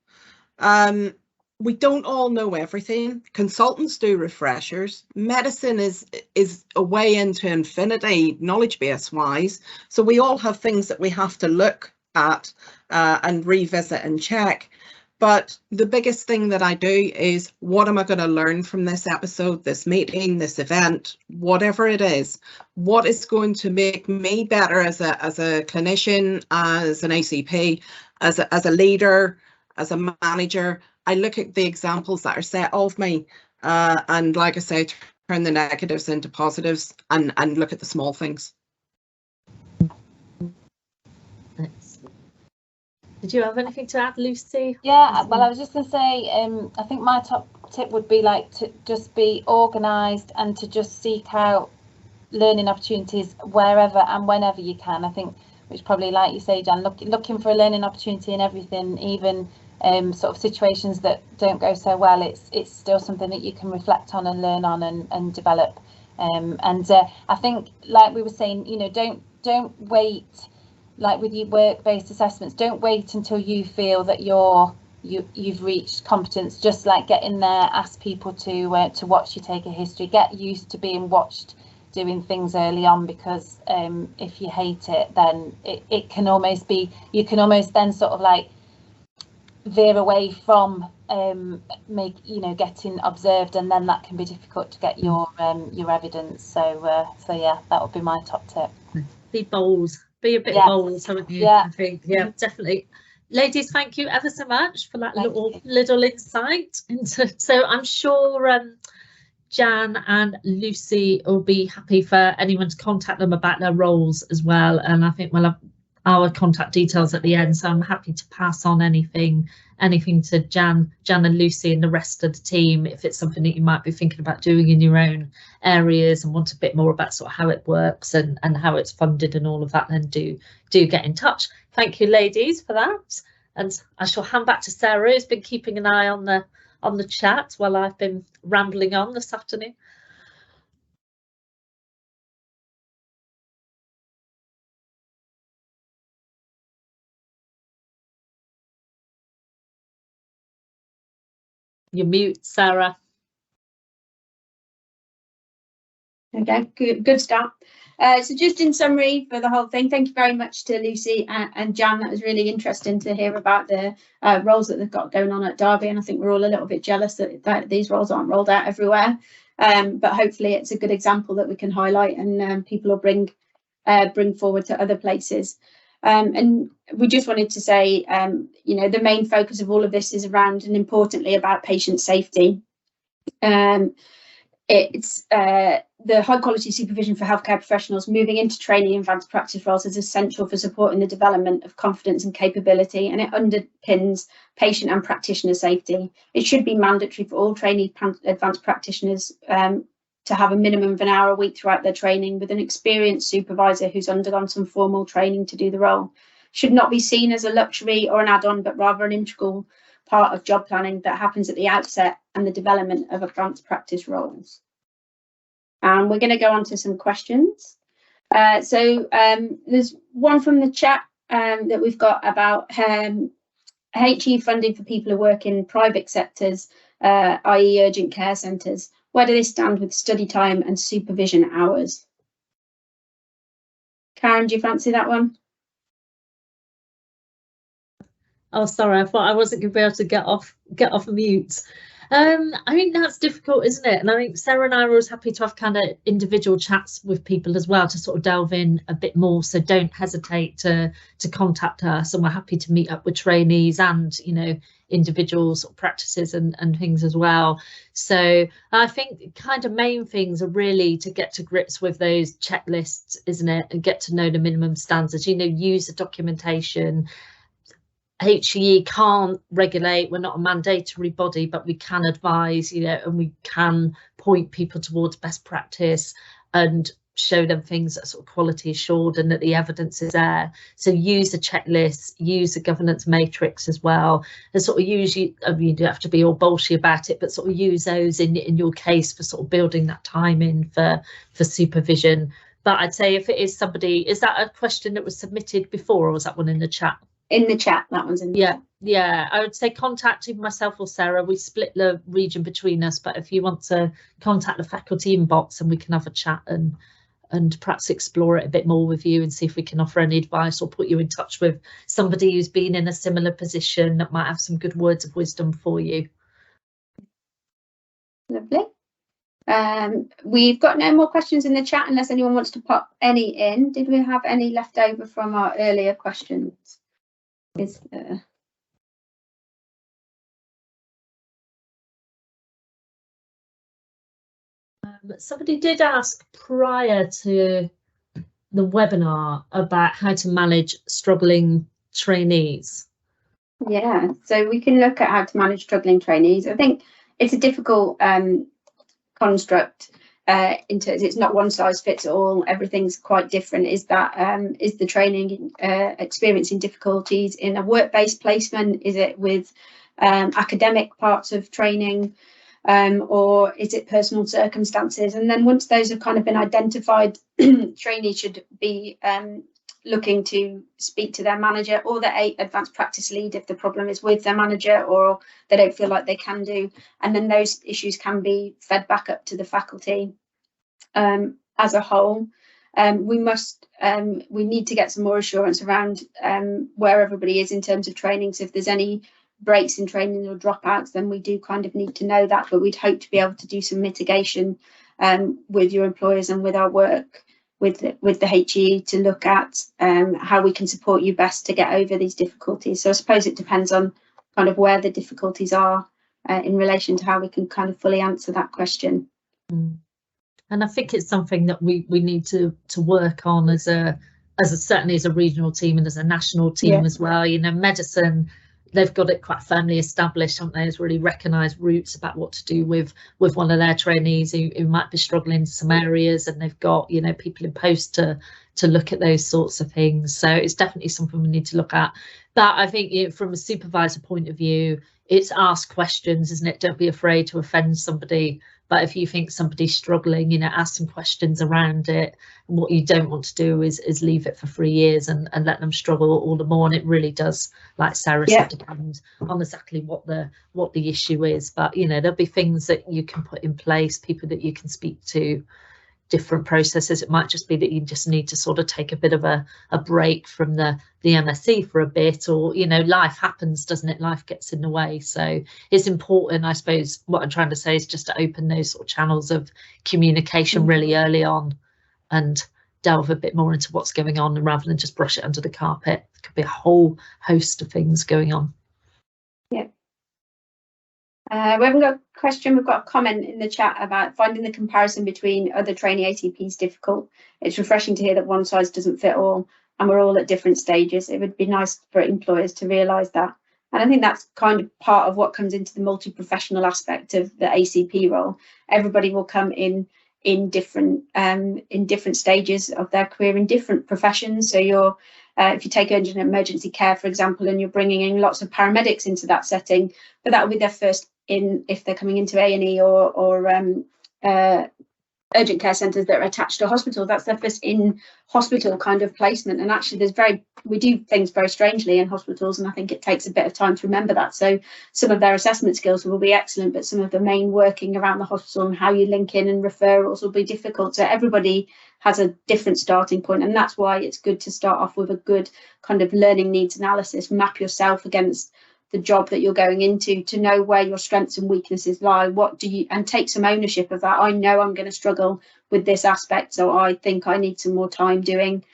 We don't all know everything. Consultants do refreshers. Medicine is a way into infinity, knowledge base wise. So we all have things that we have to look at and revisit and check. But the biggest thing that I do is, what am I going to learn from this episode, this meeting, this event, whatever it is? What is going to make me better as a clinician, as an ACP, as a leader, as a manager? I look at the examples that are set of me, and like I say, turn the negatives into positives and look at the small things. Did you have anything to add, Lucy? Yeah, well, I was just going to say, I think my top tip would be like to just be organised and to just seek out learning opportunities wherever and whenever you can. I think, which probably, like you say, Jan, looking for a learning opportunity in everything, even sort of situations that don't go so well, it's still something that you can reflect on and learn on and develop. And I think, like we were saying, you know, don't wait. Like with your work-based assessments, don't wait until you feel that you've reached competence. Just like get in there, ask people to watch you take a history, get used to being watched doing things early on, because if you hate it, then it can almost be, you can almost then sort of like veer away from getting observed, and then that can be difficult to get your evidence. So yeah, that would be my top tip. Be bold. Be a bit bold, haven't you? Yeah. I think, yeah, definitely. Ladies, thank you ever so much for that little insight into. So I'm sure Jan and Lucy will be happy for anyone to contact them about their roles as well. And I think we'll have our contact details at the end. So I'm happy to pass on anything to Jan and Lucy and the rest of the team if it's something that you might be thinking about doing in your own areas and want a bit more about sort of how it works and how it's funded and all of that, then do get in touch. Thank you, ladies, for that. And I shall hand back to Sarah, who's been keeping an eye on the chat while I've been rambling on this afternoon. You're mute, Sarah. Okay, good start. So just in summary for the whole thing, thank you very much to Lucy and Jan. That was really interesting to hear about the roles that they've got going on at Derby, and I think we're all a little bit jealous that these roles aren't rolled out everywhere. But hopefully it's a good example that we can highlight and people will bring forward to other places. And we just wanted to say, the main focus of all of this is around, and importantly, about patient safety. It's the high quality supervision for healthcare professionals moving into trainee and advanced practice roles is essential for supporting the development of confidence and capability, and it underpins patient and practitioner safety. It should be mandatory for all trainee advanced practitioners to have a minimum of an hour a week throughout their training with an experienced supervisor who's undergone some formal training to do the role. Should not be seen as a luxury or an add-on, but rather an integral part of job planning that happens at the outset and the development of advanced practice roles. And we're going to go on to some questions. So there's one from the chat that we've got about HE funding for people who work in private sectors, i.e. urgent care centres. Where do they stand with study time and supervision hours? Karen, do you fancy that one? Oh, sorry, I thought I wasn't going to be able to get off mute. I mean, that's difficult, isn't it? And I think Sarah and I are always happy to have kind of individual chats with people as well to sort of delve in a bit more. So don't hesitate to contact us, and we're happy to meet up with trainees and, individual sort of practices and things as well. So I think kind of main things are really to get to grips with those checklists, isn't it? And get to know the minimum standards, use the documentation. HE can't regulate, we're not a mandatory body, but we can advise, and we can point people towards best practice and show them things that sort of quality assured and that the evidence is there. So use the checklist, use the governance matrix as well, and sort of use, you don't have to be all bolshy about it, but sort of use those in your case for sort of building that time in for supervision. But I'd say if it is somebody, is that a question that was submitted before, or was that one in the chat? In the chat, that one's in the chat. Yeah, I would say contact either myself or Sarah. We split the region between us, but if you want to contact the faculty inbox and we can have a chat and perhaps explore it a bit more with you and see if we can offer any advice or put you in touch with somebody who's been in a similar position that might have some good words of wisdom for you. Lovely. We've got no more questions in the chat unless anyone wants to pop any in. Did we have any left over from our earlier questions? Somebody did ask prior to the webinar about how to manage struggling trainees. Yeah, so we can look at how to manage struggling trainees. I think it's a difficult construct in terms it's not one size fits all. Everything's quite different. Is the training experiencing difficulties in a work-based placement? Is it with academic parts of training? Or is it personal circumstances? And then once those have kind of been identified, trainees should be looking to speak to their manager or their advanced practice lead if the problem is with their manager or they don't feel like they can do. And then those issues can be fed back up to the faculty as a whole. We need to get some more assurance around where everybody is in terms of training. So if there's any breaks in training or dropouts, then we do kind of need to know that, but we'd hope to be able to do some mitigation with your employers and with our work with the HE to look at how we can support you best to get over these difficulties. So I suppose it depends on kind of where the difficulties are in relation to how we can kind of fully answer that question. And I think it's something that we need to work on as certainly as a regional team and as a national team as well. You know, medicine, they've got it quite firmly established, haven't they, as really recognised routes about what to do with one of their trainees who might be struggling in some areas, and they've got, you know, people in post to look at those sorts of things. So it's definitely something we need to look at. But I think, you know, from a supervisor point of view, it's ask questions, isn't it? Don't be afraid to offend somebody. But if you think somebody's struggling, you know, ask some questions around it. And what you don't want to do is leave it for 3 years and let them struggle all the more. And it really does, like Sarah said, depend on exactly what the issue is. But, you know, there'll be things that you can put in place, people that you can speak to, different processes. It might just be that you just need to sort of take a bit of a break from the MSc for a bit, or, you know, life happens, doesn't it? Life gets in the way. So it's important, I suppose, what I'm trying to say is just to open those sort of channels of communication really early on and delve a bit more into what's going on, and rather than just brush it under the carpet. There could be a whole host of things going on. Yeah. We haven't got a question, we've got a comment in the chat about finding the comparison between other trainee ACPs difficult. It's refreshing to hear that one size doesn't fit all and we're all at different stages. It would be nice for employers to realise that. And I think that's kind of part of what comes into the multi-professional aspect of the ACP role. Everybody will come in different stages of their career in different professions. So you're if you take urgent emergency care, for example, and you're bringing in lots of paramedics into that setting, but that will be their first in if they're coming into A&E or urgent care centres that are attached to a hospital. That's their first in hospital kind of placement. And actually we do things very strangely in hospitals, and I think it takes a bit of time to remember that. So some of their assessment skills will be excellent, but some of the main working around the hospital and how you link in and referrals will be difficult. So everybody has a different starting point, and that's why it's good to start off with a good kind of learning needs analysis, map yourself against the job that you're going into to know where your strengths and weaknesses lie. And take some ownership of that. I know I'm going to struggle with this aspect, so I think I need some more time doing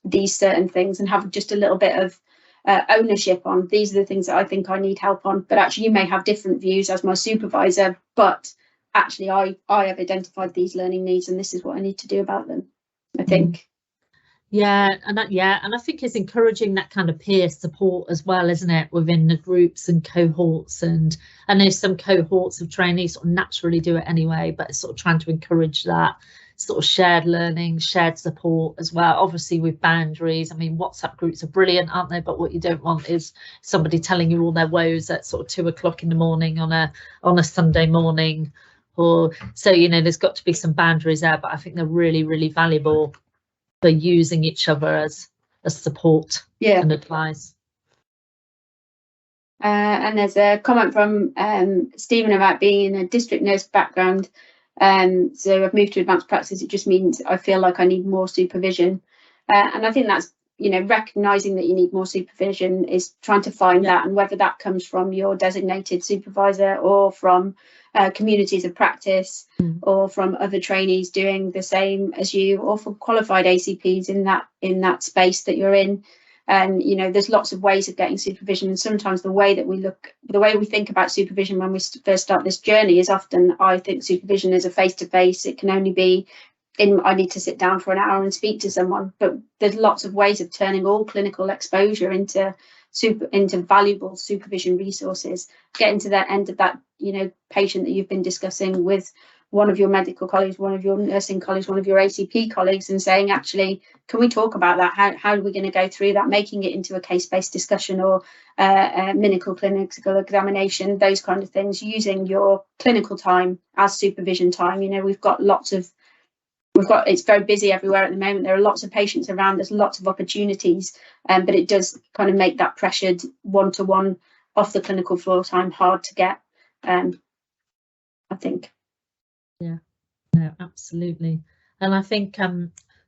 these certain things, and have just a little bit of ownership on these are the things that I think I need help on. But actually you may have different views as my supervisor, but actually I have identified these learning needs and this is what I need to do about them, I think. And I think it's encouraging that kind of peer support as well, isn't it, within the groups and cohorts. And I know some cohorts of trainees sort of naturally do it anyway, but it's sort of trying to encourage that sort of shared learning, shared support as well, obviously with boundaries. I mean, WhatsApp groups are brilliant, aren't they? But what you don't want is somebody telling you all their woes at sort of 2 o'clock in the morning on a Sunday morning. Or so, you know, there's got to be some boundaries there, but I think they're really, really valuable for using each other as support and advice. And there's a comment from Stephen about being in a district nurse background. So I've moved to advanced practice. It just means I feel like I need more supervision. And I think that's, you know, recognising that you need more supervision is trying to find that, and whether that comes from your designated supervisor or from communities of practice or from other trainees doing the same as you, or from qualified ACPs in that space that you're in. And, you know, there's lots of ways of getting supervision, and sometimes the way we think about supervision when we first start this journey is often, I think supervision is a face-to-face. It can only be I need to sit down for an hour and speak to someone, but there's lots of ways of turning all clinical exposure into valuable supervision resources, getting to the end of that, you know, patient that you've been discussing with one of your medical colleagues, one of your nursing colleagues, one of your ACP colleagues, and saying, actually, can we talk about that? How are we going to go through that, making it into a case-based discussion or a clinical examination, those kind of things, using your clinical time as supervision time. You know, it's very busy everywhere at the moment. There are lots of patients around, there's lots of opportunities, but it does kind of make that pressured one-to-one off the clinical floor time hard to get, I think. Yeah, no, absolutely. And I think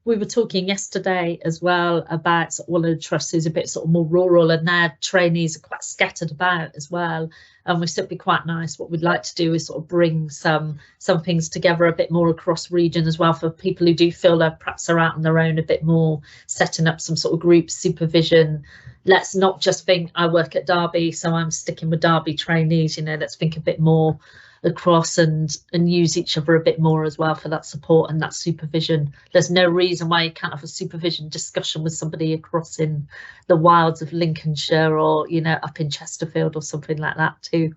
we were talking yesterday as well about one of the trusts who's a bit sort of more rural, and their trainees are quite scattered about as well. And we said it'd be quite nice. What we'd like to do is sort of bring some things together a bit more across region as well, for people who do feel that perhaps are out on their own a bit more, setting up some sort of group supervision. Let's not just think I work at Derby, so I'm sticking with Derby trainees. You know, let's think a bit more across and use each other a bit more as well for that support and that supervision. There's no reason why you can't have a supervision discussion with somebody across in the wilds of Lincolnshire, or, you know, up in Chesterfield or something like that too.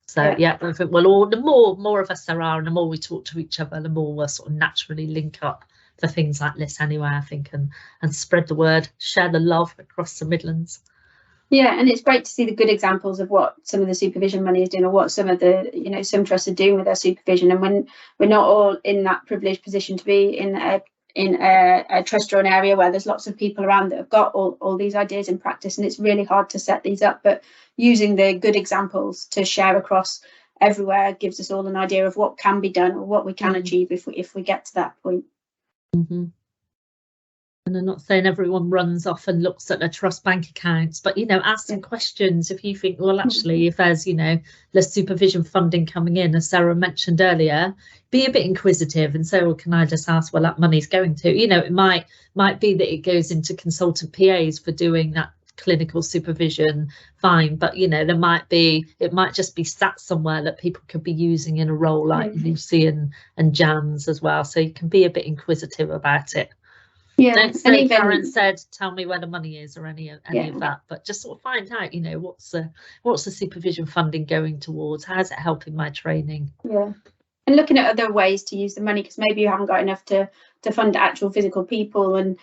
So yeah, I think the more of us there are, and the more we talk to each other, the more we'll sort of naturally link up for things like this anyway, I think, and spread the word, share the love across the Midlands. Yeah, and it's great to see the good examples of what some of the supervision money is doing, or what some of the, you know, some trusts are doing with their supervision. And when we're not all in that privileged position to be in a trust or an area where there's lots of people around that have got all these ideas in practice, and it's really hard to set these up, but using the good examples to share across everywhere gives us all an idea of what can be done or what we can achieve if we get to that point. And I'm not saying everyone runs off and looks at their trust bank accounts, but, you know, ask some questions if you think, well, actually, if there's, you know, less supervision funding coming in, as Sarah mentioned earlier, be a bit inquisitive and say, well, can I just ask where that money's going to? You know, it might be that it goes into consultant PAs for doing that clinical supervision, fine, but, you know, it might just be sat somewhere that people could be using in a role like Lucy and Jan's as well. So you can be a bit inquisitive about it. Yeah, don't say Karen said, tell me where the money is, or any of that, but just sort of find out, you know, what's the supervision funding going towards? How's it helping my training? Yeah, and looking at other ways to use the money, because maybe you haven't got enough to fund actual physical people, and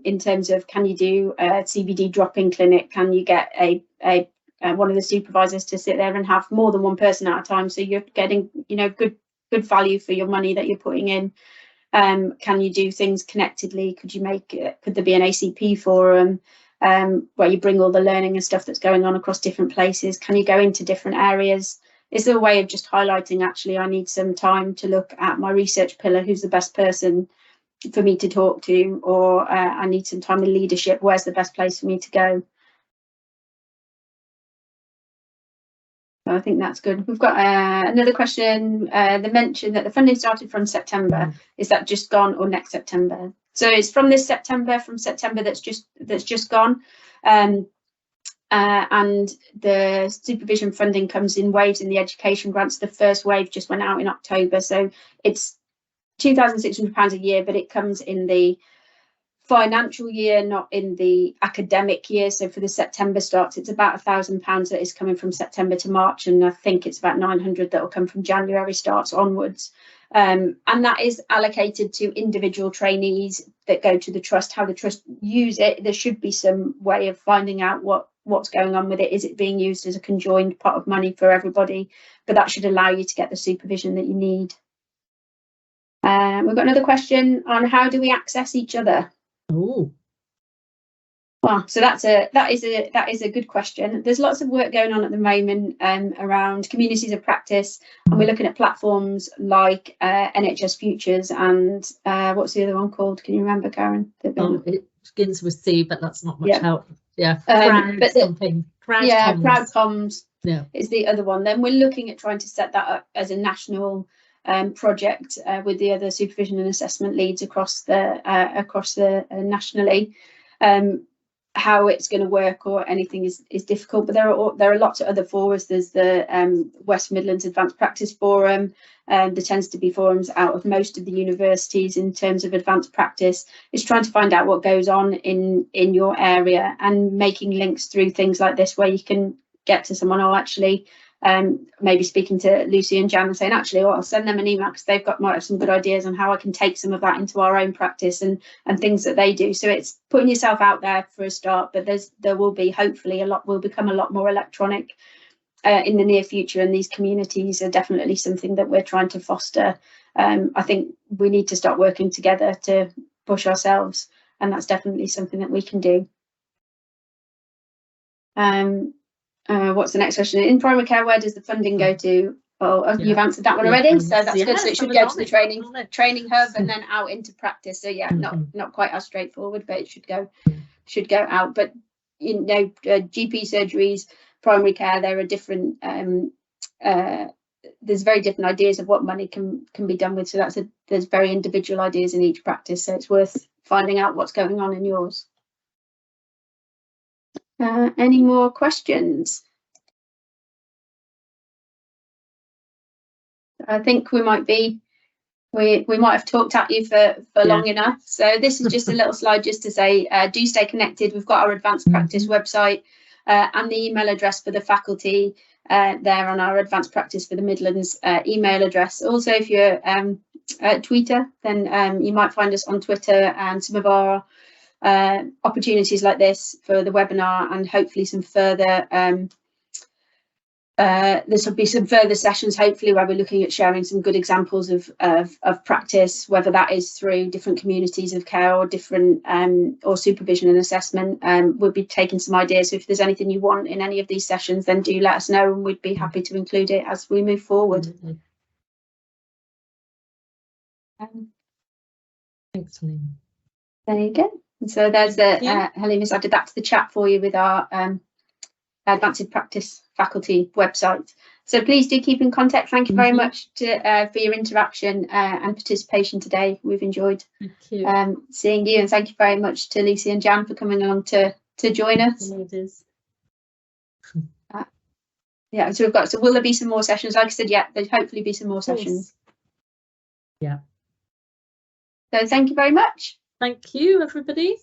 in terms of, can you do a CBD drop-in clinic? Can you get a one of the supervisors to sit there and have more than one person at a time, so you're getting, you know, good value for your money that you're putting in? Can you do things connectedly? Could there be an ACP forum where you bring all the learning and stuff that's going on across different places? Can you go into different areas? Is there a way of just highlighting, actually, I need some time to look at my research pillar, who's the best person for me to talk to, or I need some time in leadership, where's the best place for me to go? I think that's good. We've got another question. The mention that the funding started from September. Is that just gone, or next September? So it's from this September, that's just gone. And the supervision funding comes in waves in the education grants. The first wave just went out in October. So it's £2,600 a year, but it comes in the financial year, not in the academic year. So for the September starts, it's about £1,000 that is coming from September to March, and I think it's about 900 that will come from January starts onwards. And that is allocated to individual trainees that go to the trust. How the trust use it, there should be some way of finding out what's going on with it. Is it being used as a conjoined pot of money for everybody? But that should allow you to get the supervision that you need. We've got another question on how do we access each other? Oh, well, so that is a good question. There's lots of work going on at the moment around communities of practice, and we're looking at platforms like NHS Futures and what's the other one called? Can you remember, Karen? It begins with C, but that's not much help. Yeah, Crowd Comms. Yeah, is the other one. Then we're looking at trying to set that up as a national project with the other supervision and assessment leads across the nationally. how it's going to work or anything is difficult, but there are lots of other forums. There's the West Midlands Advanced Practice Forum. There tends to be forums out of most of the universities in terms of advanced practice. It's trying to find out what goes on in your area and making links through things like this where you can get to someone, or actually maybe speaking to Lucy and Jan and saying, actually, I'll send them an email because they've might have some good ideas on how I can take some of that into our own practice and things that they do. So it's putting yourself out there for a start, but there will be, hopefully, will become a lot more electronic in the near future, and these communities are definitely something that we're trying to foster. I think we need to start working together to push ourselves, and that's definitely something that we can do. What's the next question? In primary care, where does the funding go to? Oh, you've answered that one already, so that's good. So it should go to the training hub and then out into practice. So yeah, not quite as straightforward, but it should go out. But you know, GP surgeries, primary care, there are different. There's very different ideas of what money can be done with. So there's very individual ideas in each practice. So it's worth finding out what's going on in yours. Any more questions? I think we might have talked at you for long enough. So this is just a little slide just to say, do stay connected. We've got our advanced practice website and the email address for the faculty there on our advanced practice for the Midlands email address. Also, if you're a tweeter, then you might find us on Twitter and some of our opportunities like this for the webinar, and hopefully some further this will be some further sessions hopefully where we're looking at sharing some good examples of practice, whether that is through different communities of care or different or supervision and assessment. We'll be taking some ideas, so if there's anything you want in any of these sessions, then do let us know and we'd be happy to include it as we move forward. Thanks, Helene. There you go. So there's the Helena's added that to the chat for you with our advanced practice faculty website. So please do keep in contact. Thank you very much for your interaction and participation today. We've enjoyed seeing you, and thank you very much to Lucy and Jan for coming along to join us. Yeah, so will there be some more sessions? Like I said, yeah, there'll hopefully be some more sessions. Yeah. So thank you very much. Thank you, everybody.